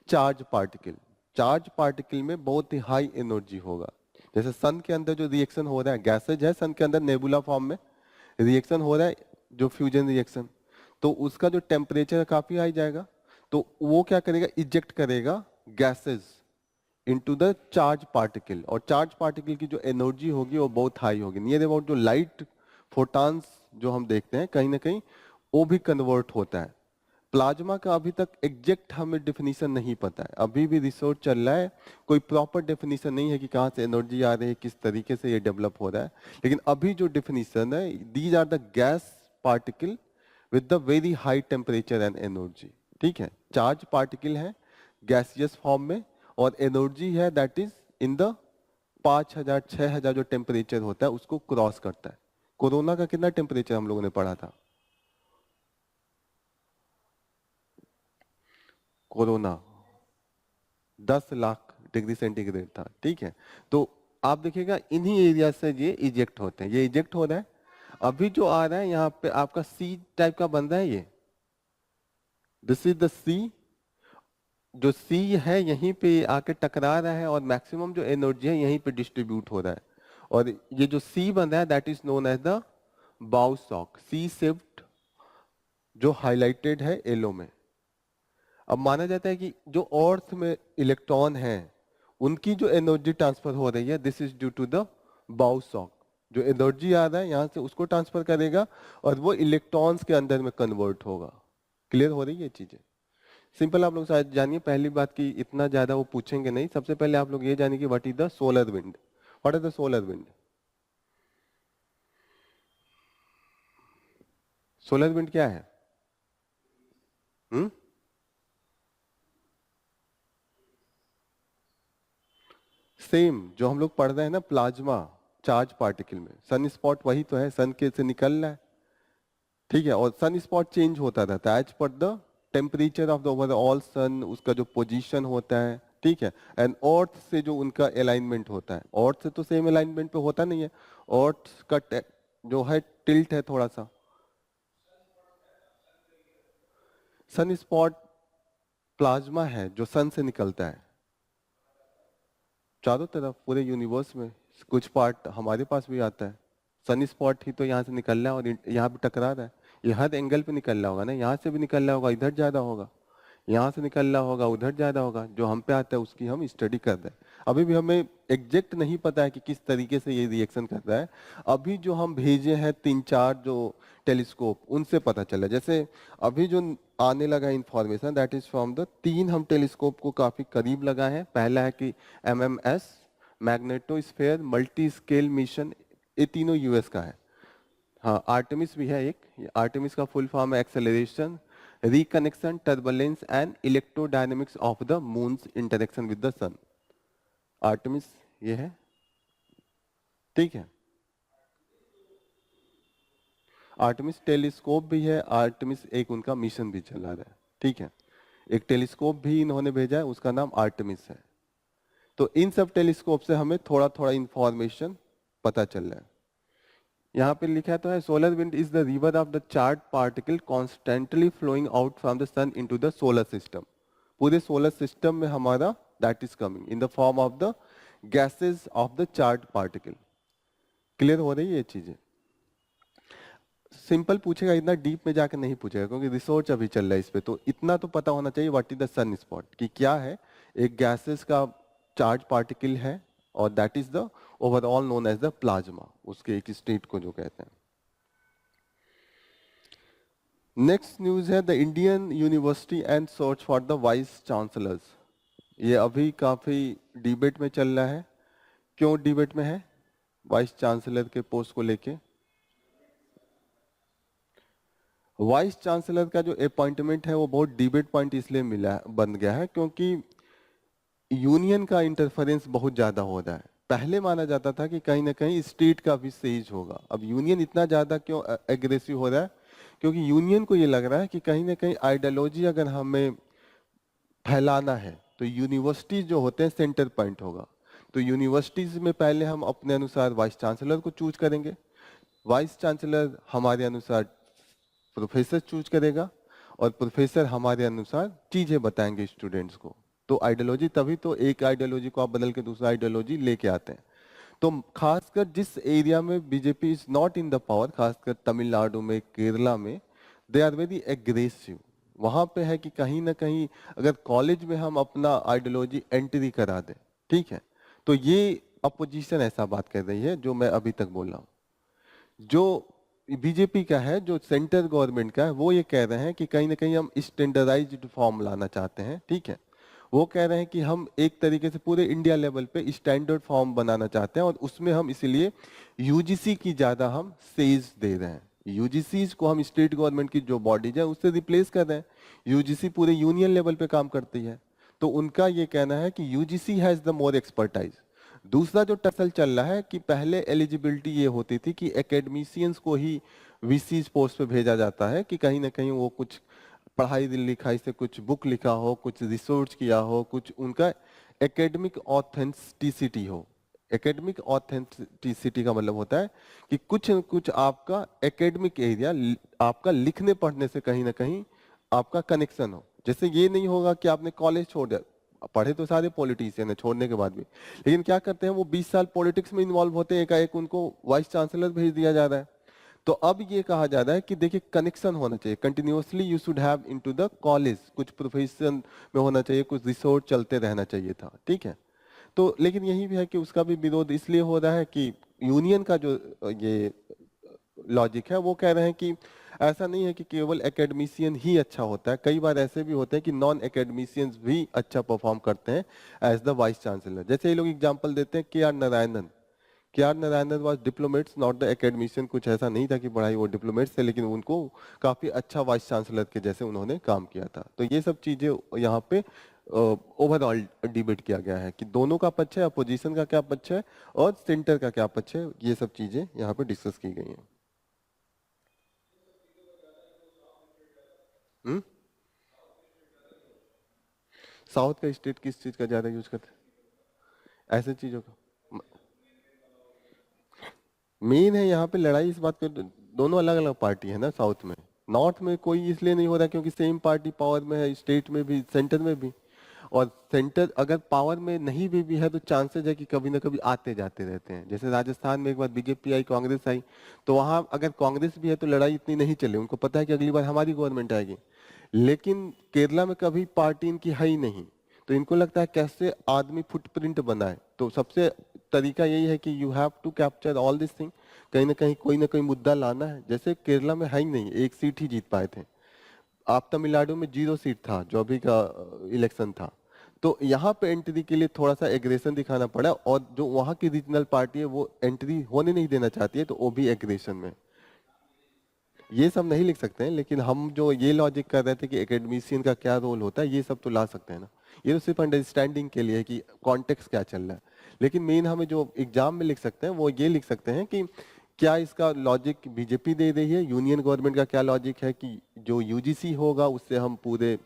charge particle. Charge particle में बहुत ही हाई एनर्जी होगा। जैसे सन के अंदर जो रिएक्शन हो रहा है, गैसेज है सन के अंदर, नेबुला फॉर्म में रिएक्शन हो रहा है, जो फ्यूजन रिएक्शन, तो उसका जो टेम्परेचर काफी हाई जाएगा, तो वो क्या करेगा, इजेक्ट करेगा gases into the charge particle, और चार्ज पार्टिकल की जो एनर्जी होगी वो बहुत हाई होगी, नियर अबाउट जो लाइट फोटॉन्स जो हम देखते हैं कहीं ना कहीं वो भी कन्वर्ट होता है। प्लाज्मा का अभी तक एग्जैक्ट हमें डेफिनेशन नहीं पता है, अभी भी रिसर्च चल रहा है, कोई प्रॉपर डेफिनेशन नहीं है कि कहाँ से एनर्जी आ रही है, किस तरीके से ये डेवलप हो रहा है। लेकिन अभी जो डेफिनेशन है, these are the gas particle with the very high temperature and energy. ठीक है, चार्ज पार्टिकल है गैसियस फॉर्म में, और एनर्जी है दैट इज इन द 5000 6000 जो टेम्परेचर होता है उसको क्रॉस करता है। कोरोना का कितना टेम्परेचर हम लोगों ने पढ़ा था? कोरोना 10 लाख डिग्री सेंटीग्रेड था। ठीक है, तो आप देखिएगा इन्हीं एरिया से ये इजेक्ट होते हैं, ये इजेक्ट हो रहा है। अभी जो आ रहा है यहाँ पे आपका सी टाइप का बन रहा है, ये दिस इज द सी। जो सी है यहीं पे आके टकरा रहा है और मैक्सिमम जो एनर्जी है यहीं पे डिस्ट्रीब्यूट हो रहा है, और ये जो सी बन रहा है that is known as the bow shock, C shift, जो हाईलाइटेड है येलो में। अब माना जाता है कि जो अर्थ में इलेक्ट्रॉन है उनकी जो एनर्जी ट्रांसफर हो रही है this is due to the bow shock. जो एनर्जी आ रहा है यहाँ से उसको ट्रांसफर करेगा और वो इलेक्ट्रॉन्स के अंदर में कन्वर्ट होगा। क्लियर हो रही है ये चीजें? सिंपल आप लोग शायद जानिए, पहली बात की इतना ज्यादा वो पूछेंगे नहीं। सबसे पहले आप लोग ये जानिए कि what is the solar wind. What is the solar wind? Solar wind क्या है? हम्म, सेम जो हम लोग पढ़ रहे हैं ना, प्लाज्मा चार्ज पार्टिकल में सन स्पॉट वही तो है, सन के से निकल रहा है। ठीक है, और सन स्पॉट चेंज होता रहता है एज पर the temperature of the overall sun, उसका जो पोजीशन होता है। ठीक है, एंड अर्थ से जो उनका अलाइनमेंट होता है, अर्थ से तो सेम अलाइनमेंट पे होता नहीं है, अर्थ का जो है टिल्ट है थोड़ा सा। सन स्पॉट प्लाज्मा है जो सन से निकलता है चारों तरफ पूरे यूनिवर्स में, कुछ पार्ट हमारे पास भी आता है। सन स्पॉट ही तो यहाँ से निकल रहा है और यहाँ पे टकरा रहा है। ये हर एंगल पे निकल रहा होगा ना, यहाँ से भी निकल रहा होगा, इधर ज्यादा होगा, यहाँ से निकल रहा होगा, उधर ज्यादा होगा। जो हम पे आता है उसकी हम स्टडी कर रहे हैं। अभी भी हमें एग्जैक्ट नहीं पता है कि किस तरीके से ये रिएक्शन कर रहा है। अभी जो हम भेजे हैं 3-4 जो टेलीस्कोप, उनसे पता चला। जैसे अभी जो आने लगा information, that is from the 3 हम टेलीस्कोप को काफी करीब लगाए हैं। पहला है कि MMS, magnetosphere multi scale mission, ये तीनों यूएस का है। हाँ, आर्टेमिस भी है एक। आर्टेमिस का फुल फॉर्म है acceleration, reconnection, turbulence and electrodynamics of the moon's interaction with the sun. Artemis ये है, ठीक है। आर्टेमिस टेलीस्कोप भी है, आर्टेमिस एक उनका मिशन भी चला रहा है, ठीक है। एक टेलीस्कोप भी इन्होंने भेजा है, उसका नाम आर्टेमिस है। तो इन सब टेलीस्कोप से हमें थोड़ा थोड़ा इंफॉर्मेशन पता चल रहा है। यहाँ पे लिखा तो है, solar wind is the river of the charge particle constantly flowing out from the sun into the solar system. पूरे सोलर सिस्टम में हमारा that is coming in the form of the gases of the charge particle. Clear हो रही है ये चीजें? Simple पूछेगा, इतना डीप में जाके नहीं पूछेगा, क्योंकि रिसर्च अभी चल रहा है इस पे। तो इतना तो पता होना चाहिए what is the sunspot, कि क्या है, एक गैसेस का चार्ज पार्टिकल है, और that is the overall known as the plasma, उसके एक स्टेट को जो कहते हैं। नेक्स्ट न्यूज है the Indian university and search for the vice chancellors. ये अभी काफी डिबेट में चल रहा है। क्यों डिबेट में है? वाइस चांसलर के पोस्ट को लेके। वाइस चांसलर का जो अपॉइंटमेंट है वो बहुत डिबेट पॉइंट इसलिए मिला बन गया है क्योंकि यूनियन का इंटरफेरेंस बहुत ज्यादा हो रहा है। पहले माना जाता था कि कहीं ना कहीं स्टेट का भी सेज होगा। अब यूनियन इतना ज्यादा क्यों एग्रेसिव हो रहा है? क्योंकि यूनियन को ये लग रहा है कि कहीं ना कहीं आइडियोलॉजी अगर हमें फैलाना है तो यूनिवर्सिटीज जो होते हैं सेंटर पॉइंट होगा। तो यूनिवर्सिटीज में पहले हम अपने अनुसार वाइस चांसलर को चूज करेंगे, वाइस चांसलर हमारे अनुसार प्रोफेसर चूज करेगा, और प्रोफेसर हमारे अनुसार चीजें बताएंगे स्टूडेंट्स को। तो आइडियोलॉजी, तभी तो एक आइडियोलॉजी को आप बदल के दूसरा आइडियोलॉजी लेके आते हैं। तो खासकर जिस एरिया में BJP is not in the power, खासकर तमिलनाडु में, केरला में, दे आर वेरी एग्रेसिव। वहां पे है कि कहीं ना कहीं अगर कॉलेज में हम अपना आइडियोलॉजी एंट्री करा दें, ठीक है, तो ये अपोजिशन ऐसा बात कर रही है जो मैं अभी तक बोल रहा हूँ। जो बीजेपी का है, जो सेंट्रल गवर्नमेंट का है, वो ये कह रहे हैं कि कहीं ना कहीं हम स्टैंडर्डाइज्ड फॉर्म लाना चाहते हैं, ठीक है। वो कह रहे हैं कि हम एक तरीके से पूरे इंडिया लेवल पे स्टैंडर्ड फॉर्म बनाना चाहते हैं, और उसमें हम इसलिए यूजीसी की ज्यादा हम सेज दे रहे हैं। यूजीसी को हम स्टेट गवर्नमेंट की जो बॉडीज है उससे रिप्लेस कर रहे हैं। यूजीसी पूरे यूनियन लेवल पे काम करती है। तो उनका ये कहना है कि UGC has the more expertise. दूसरा जो टसल चल रहा है कि पहले एलिजिबिलिटी ये होती थी कि एकेडमिशियंस को ही वीसीज पोस्ट पे भेजा जाता है, कि कहीं ना कहीं वो कुछ पढ़ाई लिखाई से कुछ बुक लिखा हो, कुछ रिसर्च किया हो, कुछ उनका एकेडमिक ऑथेंटिसिटी हो। एकेडमिक ऑथेंटिसिटी का मतलब होता है कि कुछ न कुछ आपका एकेडमिक एरिया, आपका लिखने पढ़ने से कहीं ना कहीं आपका कनेक्शन हो। जैसे ये नहीं होगा कि आपने कॉलेज छोड़ दिया, पढ़े तो सारे पॉलिटिशियन है छोड़ने के बाद भी, लेकिन क्या करते हैं वो 20 साल पॉलिटिक्स में इन्वॉल्व होते हैं, एकाएक उनको वाइस चांसलर भेज दिया जा रहा है। तो अब ये कहा जा रहा है कि देखिए कनेक्शन होना चाहिए, continuously you should have into the college, कुछ प्रोफेशन में होना चाहिए, कुछ रिसर्च चलते रहना चाहिए था, ठीक है। तो लेकिन यही भी है कि उसका भी विरोध इसलिए हो रहा है कि यूनियन का जो ये लॉजिक है वो कह रहे हैं कि ऐसा नहीं है कि केवल एकेडमिशियन ही अच्छा होता है, कई बार ऐसे भी होते हैं कि नॉन एकेडमिशियंस भी अच्छा परफॉर्म करते हैं एज द वाइस चांसलर। जैसे ये लोग एग्जांपल देते हैं के R Narayanan. K R Narayanan was diplomats, not the academician. कुछ ऐसा नहीं था कि पढ़ाई वो डिप्लोमेट्स थे, लेकिन उनको काफी अच्छा वाइस चांसलर के जैसे उन्होंने काम किया था। तो ये सब चीजें यहाँ पे ओवरऑल डिबेट किया गया है कि दोनों का पक्ष है, अपोजिशन का क्या पक्ष है और सेंटर का क्या पक्ष है, ये सब चीजें यहाँ पे डिस्कस की गई हैं। साउथ का स्टेट किस चीज का ज्यादा यूज करते हैं ऐसे चीजों का? मेन है यहाँ पे लड़ाई इस बात पे, दोनों अलग अलग पार्टी है ना साउथ में। नॉर्थ में कोई इसलिए नहीं हो रहा क्योंकि सेम पार्टी पावर में है, स्टेट में भी सेंटर में भी। और सेंटर अगर पावर में नहीं भी है तो चांसेस है कि कभी ना कभी आते जाते रहते हैं। जैसे राजस्थान में एक बार बीजेपी आई, कांग्रेस आई, तो वहां अगर कांग्रेस भी है तो लड़ाई इतनी नहीं चली, उनको पता है कि अगली बार हमारी गवर्नमेंट आएगी। लेकिन केरला में कभी पार्टी इनकी है ही नहीं, तो इनको लगता है कैसे आदमी फुटप्रिंट बनाए। तो सबसे तरीका यही है कि you have to capture all this thing, कहीं ना कहीं कोई ना कोई मुद्दा लाना है। जैसे केरला में है ही नहीं, एक सीट ही जीत पाए थे। आप तमिलनाडु में 0 सीट था जो अभी का इलेक्शन था। तो यहाँ पे एंट्री के लिए थोड़ा सा एग्रेशन दिखाना पड़ा, और जो वहाँ की रीजनल पार्टी है वो एंट्री होने नहीं देना चाहती है, तो वो भी एग्रेशन में। ये सब नहीं लिख सकते हैं, लेकिन हम जो ये लॉजिक कर रहे थे कि एकेडमिशियन का क्या रोल होता है, ये सब तो ला सकते हैं ना। ये तो सिर्फ अंडरस्टैंडिंग के लिए है कि कॉन्टेक्स्ट क्या चल रहा है। लेकिन मेन हमें जो एग्जाम में लिख सकते हैं वो ये लिख सकते हैं कि क्या इसका लॉजिक बीजेपी दे रही है, यूनियन गवर्नमेंट का क्या लॉजिक है कि जो यूजीसी होगा उससे हम पूरे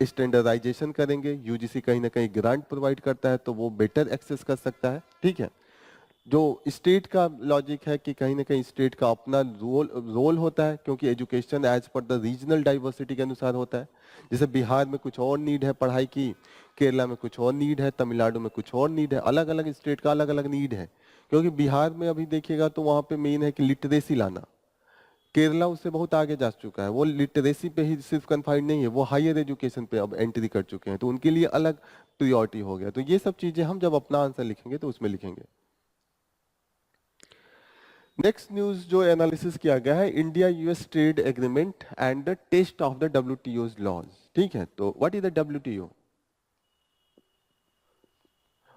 स्टैंडर्डाइजेशन करेंगे। यूजीसी कहीं ना कहीं ग्रांट प्रोवाइड करता है तो वो बेटर एक्सेस कर सकता है, ठीक है। जो स्टेट का लॉजिक है कि कहीं ना कहीं स्टेट का अपना रोल होता है, क्योंकि एजुकेशन एज पर द रीजनल डाइवर्सिटी के अनुसार होता है। जैसे बिहार में कुछ और नीड है पढ़ाई की, केरला में कुछ और नीड है, तमिलनाडु में कुछ और नीड है, अलग अलग स्टेट का अलग अलग नीड है। क्योंकि बिहार में अभी देखिएगा तो वहाँ पे मेन है कि लिटरेसी लाना, केरला उससे बहुत आगे जा चुका है, वो लिटरेसी पे ही सिर्फ कन्फाइंड नहीं है, वो हायर एजुकेशन पे अब एंट्री कर चुके हैं, तो उनके लिए अलग प्रियोरिटी हो गया। तो ये सब चीजें हम जब अपना आंसर लिखेंगे तो उसमें लिखेंगे। नेक्स्ट न्यूज जो एनालिसिस किया गया है, India US trade agreement and the test of the WTO laws, ठीक है। तो what is the WTO?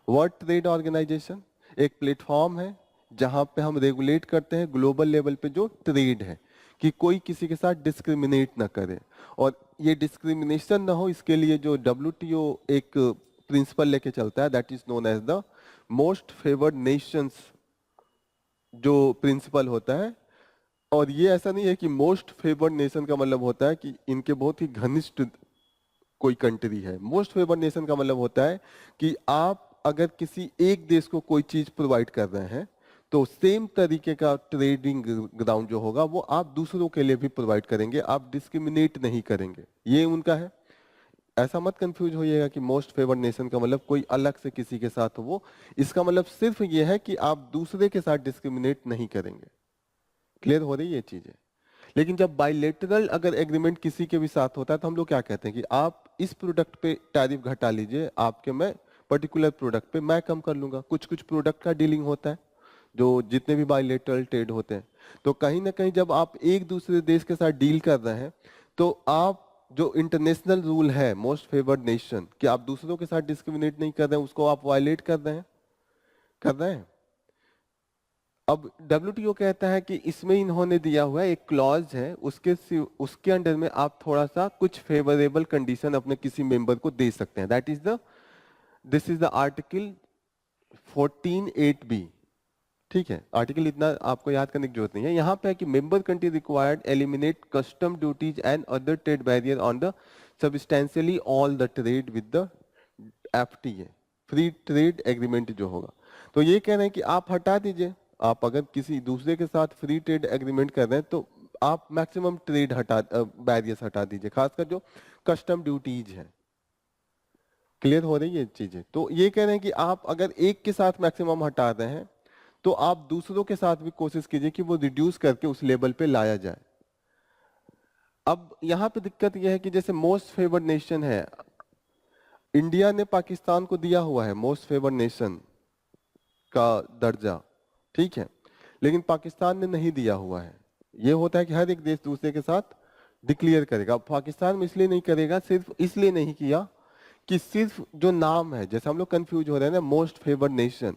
World trade organisation एक प्लेटफॉर्म है जहां पे हम रेगुलेट करते हैं ग्लोबल लेवल पे जो ट्रेड है, कि कोई किसी के साथ डिस्क्रिमिनेट ना करे, और ये डिस्क्रिमिनेशन ना हो इसके लिए जो डब्ल्यूटीओ एक प्रिंसिपल लेके चलता है, that is known as the most favoured nations जो प्रिंसिपल होता है। और ये ऐसा नहीं है कि मोस्ट फेवर्ड नेशन का मतलब होता है कि इनके बहुत ही घनिष्ठ कोई कंट्री है। मोस्ट फेवर्ड नेशन का मतलब होता है कि आप अगर किसी एक देश को कोई चीज प्रोवाइड कर रहे हैं तो सेम तरीके का ट्रेडिंग ग्राउंड जो होगा वो आप दूसरों के लिए भी प्रोवाइड करेंगे, आप डिस्क्रिमिनेट नहीं करेंगे, ये उनका है। ऐसा मत कंफ्यूज होइएगा कि मोस्ट फेवर्ड नेशन का मतलब कोई अलग से किसी के साथ हो, वो इसका मतलब सिर्फ ये है कि आप दूसरे के साथ डिस्क्रिमिनेट नहीं करेंगे। क्लियर हो रही है ये चीजें? लेकिन जब बाइलेटरल अगर एग्रीमेंट किसी के भी साथ होता है तो हम लोग क्या कहते हैं कि आप इस प्रोडक्ट पे टैरिफ घटा लीजिए, आपके मैं पर्टिकुलर प्रोडक्ट पे मैं कम कर लूंगा। कुछ कुछ प्रोडक्ट का डीलिंग होता है जो जितने भी बाइलेटरल ट्रेड होते हैं, तो कहीं ना कहीं जब आप एक दूसरे देश के साथ डील कर रहे हैं तो आप जो इंटरनेशनल रूल है मोस्ट फेवर्ड नेशन कि आप दूसरों के साथ डिस्क्रिमिनेट नहीं कर रहे हैं, उसको आप वायलेट कर रहे हैं। अब डब्ल्यूटीओ कहता है कि इसमें इन्होंने दिया हुआ है एक क्लॉज है, उसके अंडर में आप थोड़ा सा कुछ फेवरेबल कंडीशन अपने किसी मेंबर को दे सकते हैं। That is the this is the article 14(8)(b), ठीक है। आर्टिकल इतना आपको याद करने की जरूरत नहीं है। यहाँ पे है कि member country required eliminate custom duties and other trade barrier on the substantially all the trade with the FTA, free trade agreement जो होगा। तो ये कह रहे हैं कि आप हटा दीजिए, आप अगर किसी दूसरे के साथ फ्री ट्रेड एग्रीमेंट कर रहे हैं तो आप मैक्सिमम ट्रेड बैरियर्स हटा दीजिए, खासकर जो कस्टम ड्यूटीज है। क्लियर हो रही है चीजें? तो ये कह रहे हैं कि आप अगर एक के साथ मैक्सिमम हटा रहे हैं तो आप दूसरों के साथ भी कोशिश कीजिए कि वो रिड्यूस करके उस लेवल पे लाया जाए। अब यहाँ पे दिक्कत यह है कि जैसे मोस्ट फेवर्ड नेशन है, इंडिया ने पाकिस्तान को दिया हुआ है मोस्ट फेवर्ड नेशन का दर्जा, ठीक है, लेकिन पाकिस्तान ने नहीं दिया हुआ है। ये होता है कि हर एक देश दूसरे के साथ डिक्लेयर करेगा। पाकिस्तान में इसलिए नहीं करेगा, सिर्फ इसलिए नहीं किया कि सिर्फ जो नाम है, जैसे हम लोग कंफ्यूज हो रहे हैं ना, मोस्ट फेवर्ड नेशन,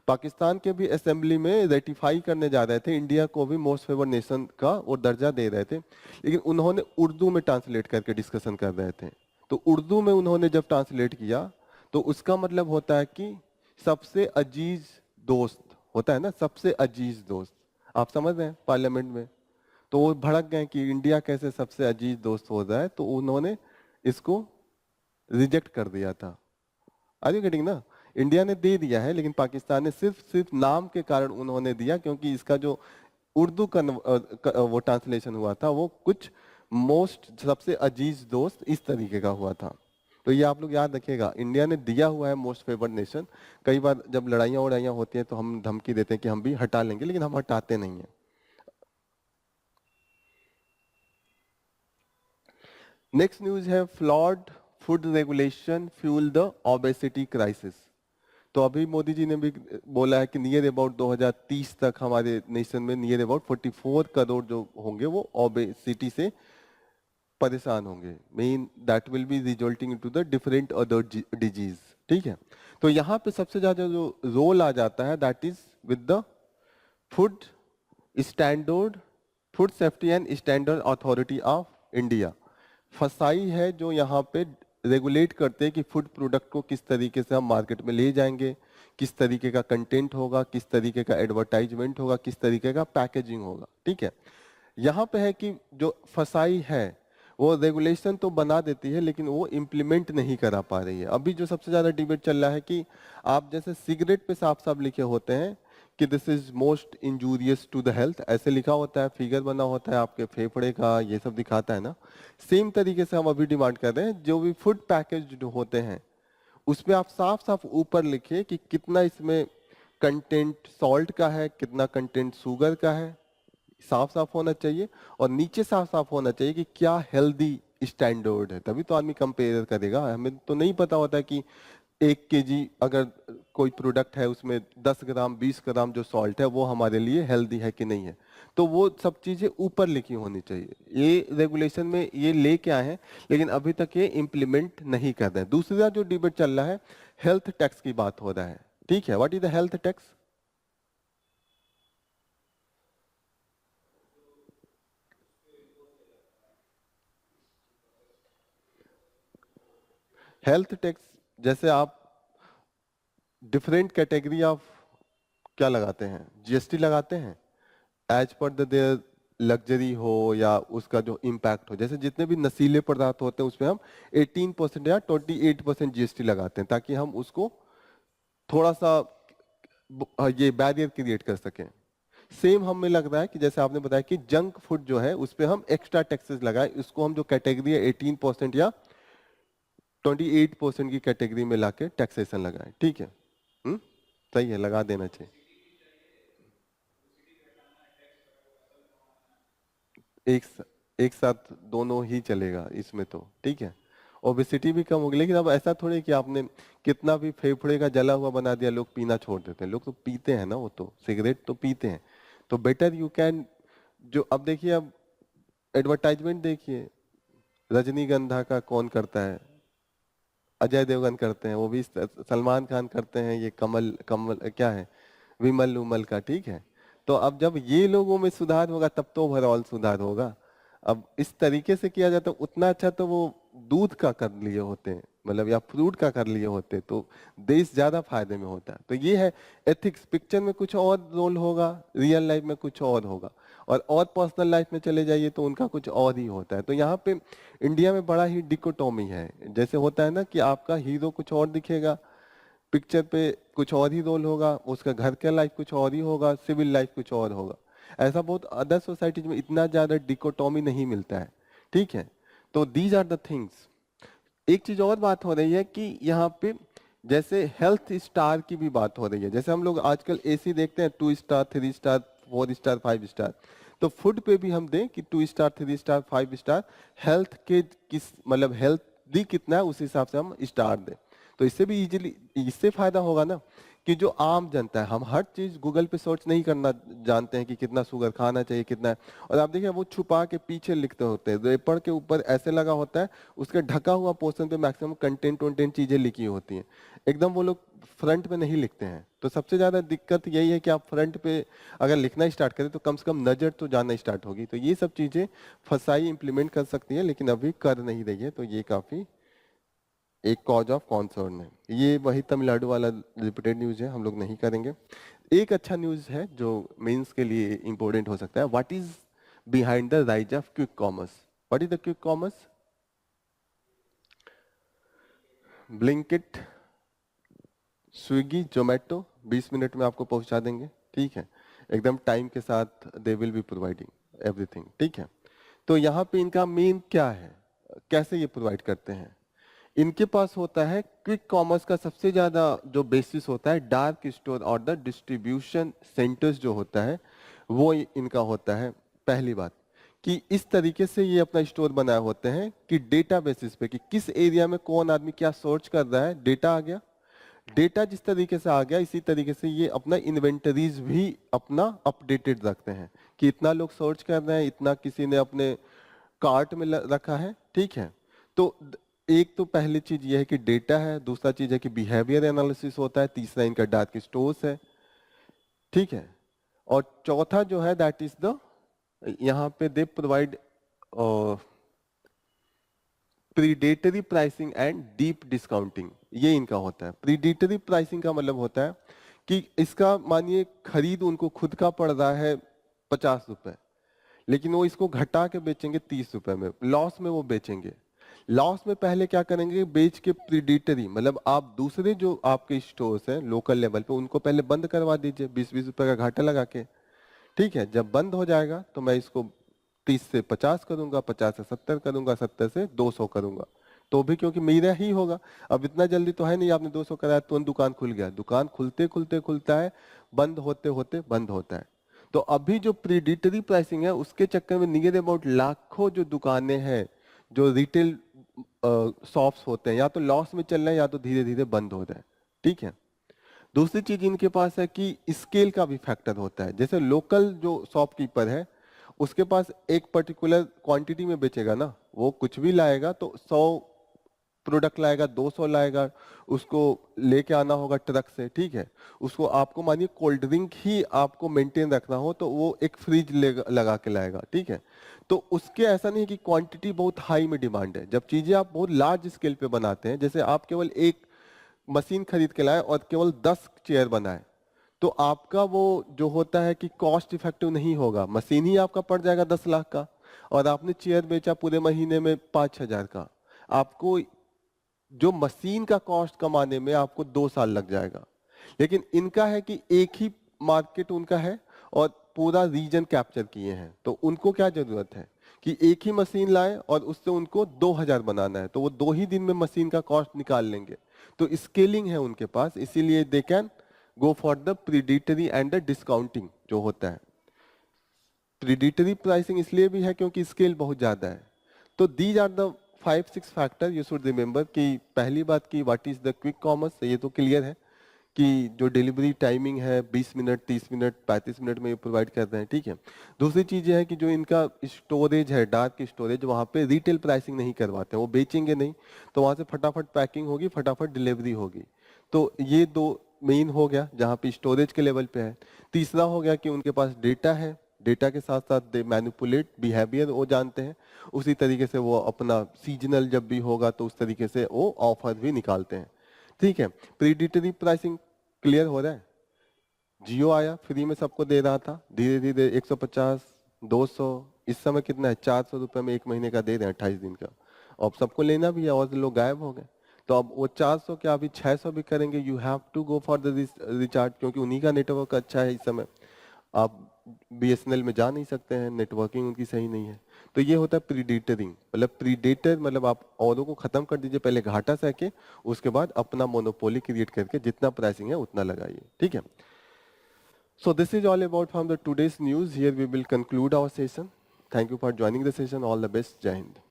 पाकिस्तान के भी असेंबली में रेटिफाई करने जा रहे थे इंडिया को भी मोस्ट फेवर्ड नेशन का वो दर्जा दे रहे थे, लेकिन उन्होंने उर्दू में ट्रांसलेट करके डिस्कशन कर रहे थे। तो उर्दू में उन्होंने जब ट्रांसलेट किया तो उसका मतलब होता है कि सबसे अजीज दोस्त होता है ना, सबसे अजीज दोस्त, आप समझ रहे हैं पार्लियामेंट में। तो वो भड़क गए कि इंडिया कैसे सबसे अजीज दोस्त हो रहा है, तो उन्होंने इसको रिजेक्ट कर दिया था। आर यू गेटिंग ना? इंडिया ने दे दिया है लेकिन पाकिस्तान ने सिर्फ नाम के कारण उन्होंने दिया, क्योंकि इसका जो उर्दू का वो ट्रांसलेशन हुआ था वो कुछ मोस्ट सबसे अजीज दोस्त इस तरीके का हुआ था। तो ये आप लोग याद रखिएगा, इंडिया ने दिया हुआ है मोस्ट फेवर्ड नेशन। कई बार जब लड़ाइयाँ उड़ाइयाँ होती हैं तो हम धमकी देते हैं कि हम भी हटा लेंगे, लेकिन हम हटाते नहीं हैं। नेक्स्ट न्यूज है, flawed food regulation fuel the obesity crisis. तो अभी मोदी जी ने भी बोला है कि नियर अबाउट 2030 तक हमारे नेशन में नियर अबाउट 44 करोड़ जो होंगे वो ओबेसिटी से परेशान होंगे। Mean that will be resulting into the different other disease. ठीक है, तो यहाँ पे सबसे ज्यादा जो रोल आ जाता है that is with the food standard, food safety and standard authority of India. फसाई है जो यहाँ पे रेगुलेट करते हैं कि फूड प्रोडक्ट को किस तरीके से हम मार्केट में ले जाएंगे, किस तरीके का कंटेंट होगा, किस तरीके का एडवर्टाइजमेंट होगा, किस तरीके का पैकेजिंग होगा। ठीक है, यहाँ पे है कि जो फसाई है वो रेगुलेशन तो बना देती है लेकिन वो इम्प्लीमेंट नहीं करा पा रही है। अभी जो सबसे ज्यादा डिबेट चल रहा है कि आप जैसे सिगरेट पे साफ साफ लिखे होते हैं कि this is most injurious to the health, ऐसे लिखा होता है, फिगर बना होता है आपके फेफड़े का, ये सब दिखाता है ना। सेम तरीके से हम अभी डिमांड कर रहे हैं जो भी फूड पैकेज होते हैं उसमें आप साफ साफ ऊपर लिखिए कि कितना इसमें कंटेंट सॉल्ट का है, कितना कंटेंट शुगर का है, साफ साफ होना चाहिए। और नीचे साफ साफ होना चाहिए कि क्या हेल्दी स्टैंडर्ड है, तभी तो आदमी कंपेयर करेगा। हमें तो नहीं पता होता कि 1 kg अगर कोई प्रोडक्ट है उसमें 10 ग्राम 20 ग्राम जो सॉल्ट है वो हमारे लिए हेल्दी है कि नहीं है। तो वो सब चीजें ऊपर लिखी होनी चाहिए। ये रेगुलेशन में ये लेके आए हैं लेकिन अभी तक ये इम्प्लीमेंट नहीं कर रहे हैं। दूसरा जो डिबेट चल रहा है, हेल्थ टैक्स की बात हो रहा है। ठीक है, what is the health tax? Health tax जैसे आप डिफरेंट कैटेगरी ऑफ क्या लगाते हैं, जीएसटी लगाते हैं एज पर देयर लग्जरी हो या उसका जो इम्पैक्ट हो। जैसे जितने भी नशीले पदार्थ होते हैं उसमें हम 18% या 28% जीएसटी लगाते हैं ताकि हम उसको थोड़ा सा ये बैरियर क्रिएट कर सकें। सेम हमें लग रहा है कि जैसे आपने बताया कि जंक फूड जो है उस पर हम एक्स्ट्रा टैक्सेस लगाए, इसको हम जो कैटेगरी है 18% या 28% की कैटेगरी में लाके टैक्सेशन लगाए। ठीक है, हम्म, सही है, लगा देना चाहिए। एक एक साथ दोनों ही चलेगा इसमें तो। ठीक है, ओबेसिटी भी कम होगी, लेकिन अब ऐसा थोड़ी है कि आपने कितना भी फेफड़े का जला हुआ बना दिया लोग पीना छोड़ देते हैं। लोग तो पीते हैं ना, वो तो सिगरेट तो पीते हैं। तो बेटर यू कैन, जो अब देखिए, अब एडवर्टाइजमेंट देखिए, रजनीगंधा का कौन करता है? अजय देवगन करते हैं, वो भी सलमान खान करते हैं, ये कमल कमल क्या है, विमल उमल का। ठीक है, तो अब जब ये लोगों में सुधार होगा तब तो ओवरऑल सुधार होगा। अब इस तरीके से किया जाता है उतना अच्छा तो वो दूध का कर लिए होते हैं, मतलब या फ्रूट का कर लिए होते तो देश ज्यादा फायदे में होता है। तो ये है एथिक्स, पिक्चर में कुछ और रोल होगा, रियल लाइफ में कुछ और होगा, और पर्सनल लाइफ में चले जाइए तो उनका कुछ और ही होता है। तो यहाँ पे इंडिया में बड़ा ही डिकोटोमी है। जैसे होता है ना कि आपका हीरो कुछ और दिखेगा पिक्चर पे, कुछ और ही रोल होगा, उसका घर का लाइफ कुछ और ही होगा, सिविल लाइफ कुछ और होगा। ऐसा बहुत अदर सोसाइटीज में इतना ज्यादा डिकोटोमी नहीं मिलता है। ठीक है, तो दीज आर द थिंग्स। एक चीज और बात हो रही है कि यहाँ पे जैसे हेल्थ स्टार की भी बात हो रही है। जैसे हम लोग आजकल एसी देखते हैं 2 स्टार 3 स्टार 4 स्टार 5 स्टार, तो फूड पे भी हम दें कि 2 स्टार 3 स्टार 5 स्टार, हेल्थ के किस मतलब हेल्थ दी कितना है उस हिसाब से हम स्टार दें। तो इससे भी इजीली इससे फायदा होगा ना कि जो आम जनता है, हम हर चीज गूगल पे सर्च नहीं करना जानते हैं कि कितना शुगर खाना चाहिए कितना है। और आप देखिए वो छुपा के पीछे लिखते होते हैं, रेपर के ऊपर ऐसे लगा होता है, उसके ढका हुआ पोर्शन पे मैक्सिमम कंटेंट वंटेंट चीजें लिखी होती हैं, एकदम वो लोग फ्रंट पे नहीं लिखते हैं। तो सबसे ज्यादा दिक्कत यही है कि आप फ्रंट पे अगर लिखना स्टार्ट करें तो कम से कम नजर तो जाना स्टार्ट होगी। तो ये सब चीजें फसाई इंप्लीमेंट कर सकती है लेकिन अभी कर नहीं रही है, तो ये काफी एक कॉज ऑफ कॉन्सर्न है। ये वही तमिलनाडु वाला रिपीटेड न्यूज है, हम लोग नहीं करेंगे। एक अच्छा न्यूज है जो मेंस के लिए इंपॉर्टेंट हो सकता है, what is behind the rise of quick commerce? What is the quick commerce? Blinkit, Swiggy, Zomato 20 minute में आपको पहुंचा देंगे। ठीक है, एकदम टाइम के साथ they will be providing everything. ठीक है, तो यहाँ पे इनका मेन क्या है, कैसे ये प्रोवाइड करते हैं? इनके पास होता है क्विक कॉमर्स का सबसे ज्यादा जो बेसिस होता है डार्क स्टोर और द डिस्ट्रीब्यूशन सेंटर्स जो होता है वो इनका होता है। पहली बात कि इस तरीके से ये अपना स्टोर बनाए होते हैं कि डेटा बेसिस पे कि किस एरिया में कौन आदमी क्या सर्च कर रहा है, डेटा आ गया। डेटा जिस तरीके से आ गया इसी तरीके से ये अपना इन्वेंटरीज भी अपना अपडेटेड रखते हैं कि इतना लोग सर्च कर रहे हैं, इतना किसी ने अपने कार्ट में रखा है, ठीक है। तो एक तो पहली चीज ये है कि डेटा है, दूसरा चीज है कि बिहेवियर एनालिसिस होता है, तीसरा इनका डार्क स्टोर्स है, ठीक है। और चौथा जो है दैट इज द, यहाँ पे they provide predatory pricing and deep discounting, ये इनका होता है। प्रीडेटरी प्राइसिंग का मतलब होता है कि इसका मानिए खरीद उनको खुद का पड़ रहा है 50 रुपए, लेकिन वो इसको घटा के बेचेंगे 30 रुपए में, लॉस में वो बेचेंगे। लॉस में पहले क्या करेंगे, बेच के प्रीडेटरी मतलब आप दूसरे जो आपके स्टोर्स हैं लोकल लेवल पे उनको पहले बंद करवा दीजिए 20-20 रुपए का घाटा लगा के, ठीक है। जब बंद हो जाएगा तो मैं इसको 30 से 50 करूंगा, 50 से 70 करूंगा, 70 से 200 करूंगा, तो भी क्योंकि मेरा ही होगा। अब इतना जल्दी तो है नहीं आपने 200 कराया तुरंत दुकान खुल गया, दुकान खुलते खुलते खुलता है, बंद होते होते बंद होता है। तो अभी जो प्रीडेटरी प्राइसिंग है उसके चक्कर में नियर अबाउट लाखों जो दुकानें हैं जो रिटेल शॉप्स होते हैं या तो लॉस में चल रहे हैं या तो धीरे धीरे बंद हो रहे हैं, ठीक है। दूसरी चीज इनके पास है कि स्केल का भी फैक्टर होता है। जैसे लोकल जो शॉपकीपर है उसके पास एक पर्टिकुलर क्वांटिटी में बेचेगा ना, वो कुछ भी लाएगा तो 100 प्रोडक्ट लाएगा, 200 लाएगा, उसको लेके आना होगा ट्रक से, ठीक है। उसको आपको मानिए कोल्ड ड्रिंक ही आपको मेंटेन रखना हो तो वो एक फ्रिज लगा के लाएगा, ठीक है। तो उसके ऐसा नहीं कि क्वांटिटी बहुत हाई में डिमांड है। जब चीजें आप बहुत लार्ज स्केल पे बनाते हैं, जैसे आप केवल एक मशीन खरीद के लाए और केवल 10 चेयर बनाए, तो आपका वो जो होता है कि कॉस्ट इफेक्टिव नहीं होगा। मशीन ही आपका पड़ जाएगा 10 लाख का और आपने चेयर बेचा पूरे महीने में 5,000 का, आपको जो मशीन का कॉस्ट कमाने में आपको 2 साल लग जाएगा। लेकिन इनका है कि एक ही मार्केट उनका है और पूरा रीजन कैप्चर किए हैं, तो उनको क्या जरूरत है कि एक ही मशीन लाए और उससे उनको 2,000 बनाना है, तो वो 2 ही दिन में मशीन का कॉस्ट निकाल लेंगे। तो स्केलिंग है उनके पास, इसीलिए they can go for the predatory and the discounting जो होता है। प्रीडेटरी प्राइसिंग इसलिए भी है क्योंकि स्केल बहुत ज्यादा है। तो these are the 5-6 factor you should remember कि पहली बात की what is the quick commerce, ये तो क्लियर है कि जो डिलीवरी टाइमिंग है 20 मिनट, 30 मिनट, 35 मिनट में ये प्रोवाइड करते हैं, ठीक है। दूसरी चीज ये है कि जो इनका स्टोरेज है, डार्क स्टोरेज, वहाँ पे रिटेल प्राइसिंग नहीं करवाते हैं, वो बेचेंगे नहीं, तो वहाँ से फटाफट पैकिंग होगी, फटाफट डिलीवरी होगी। तो ये दो मेन हो गया जहाँ पे स्टोरेज के लेवल पे है। तीसरा हो गया कि उनके पास डेटा है, डेटा के साथ साथ दे मैनिपुलेट बिहेवियर वो जानते हैं, उसी तरीके से वो अपना सीजनल जब भी होगा तो उस तरीके से वो ऑफर भी निकालते हैं, ठीक है। प्रीडेटरी प्राइसिंग क्लियर हो रहा है। जियो आया फ्री में सबको दे रहा था, धीरे धीरे 150, 200, इस समय कितना है 400 रुपए में एक महीने का दे रहे हैं 28 दिन का, और सबको लेना भी है और लोग गायब हो गए। तो अब वो 400 क्या अभी 600 भी करेंगे, you have to go for the recharge, क्योंकि उन्हीं का नेटवर्क अच्छा है इस समय। आप बीएसएनएल में जा नहीं सकते हैं, नेटवर्किंग उनकी सही नहीं है। तो ये होता है प्रीडेटरिंग, मतलब प्रीडेटर मतलब आप औरों को खत्म कर दीजिए, पहले घाटा सह, उसके बाद अपना मोनोपोली क्रिएट करके जितना प्राइसिंग है उतना लगाइए, ठीक है। So this is all about from the today's news, here we will conclude our session. Thank you for joining the session, all the best, जय हिंद।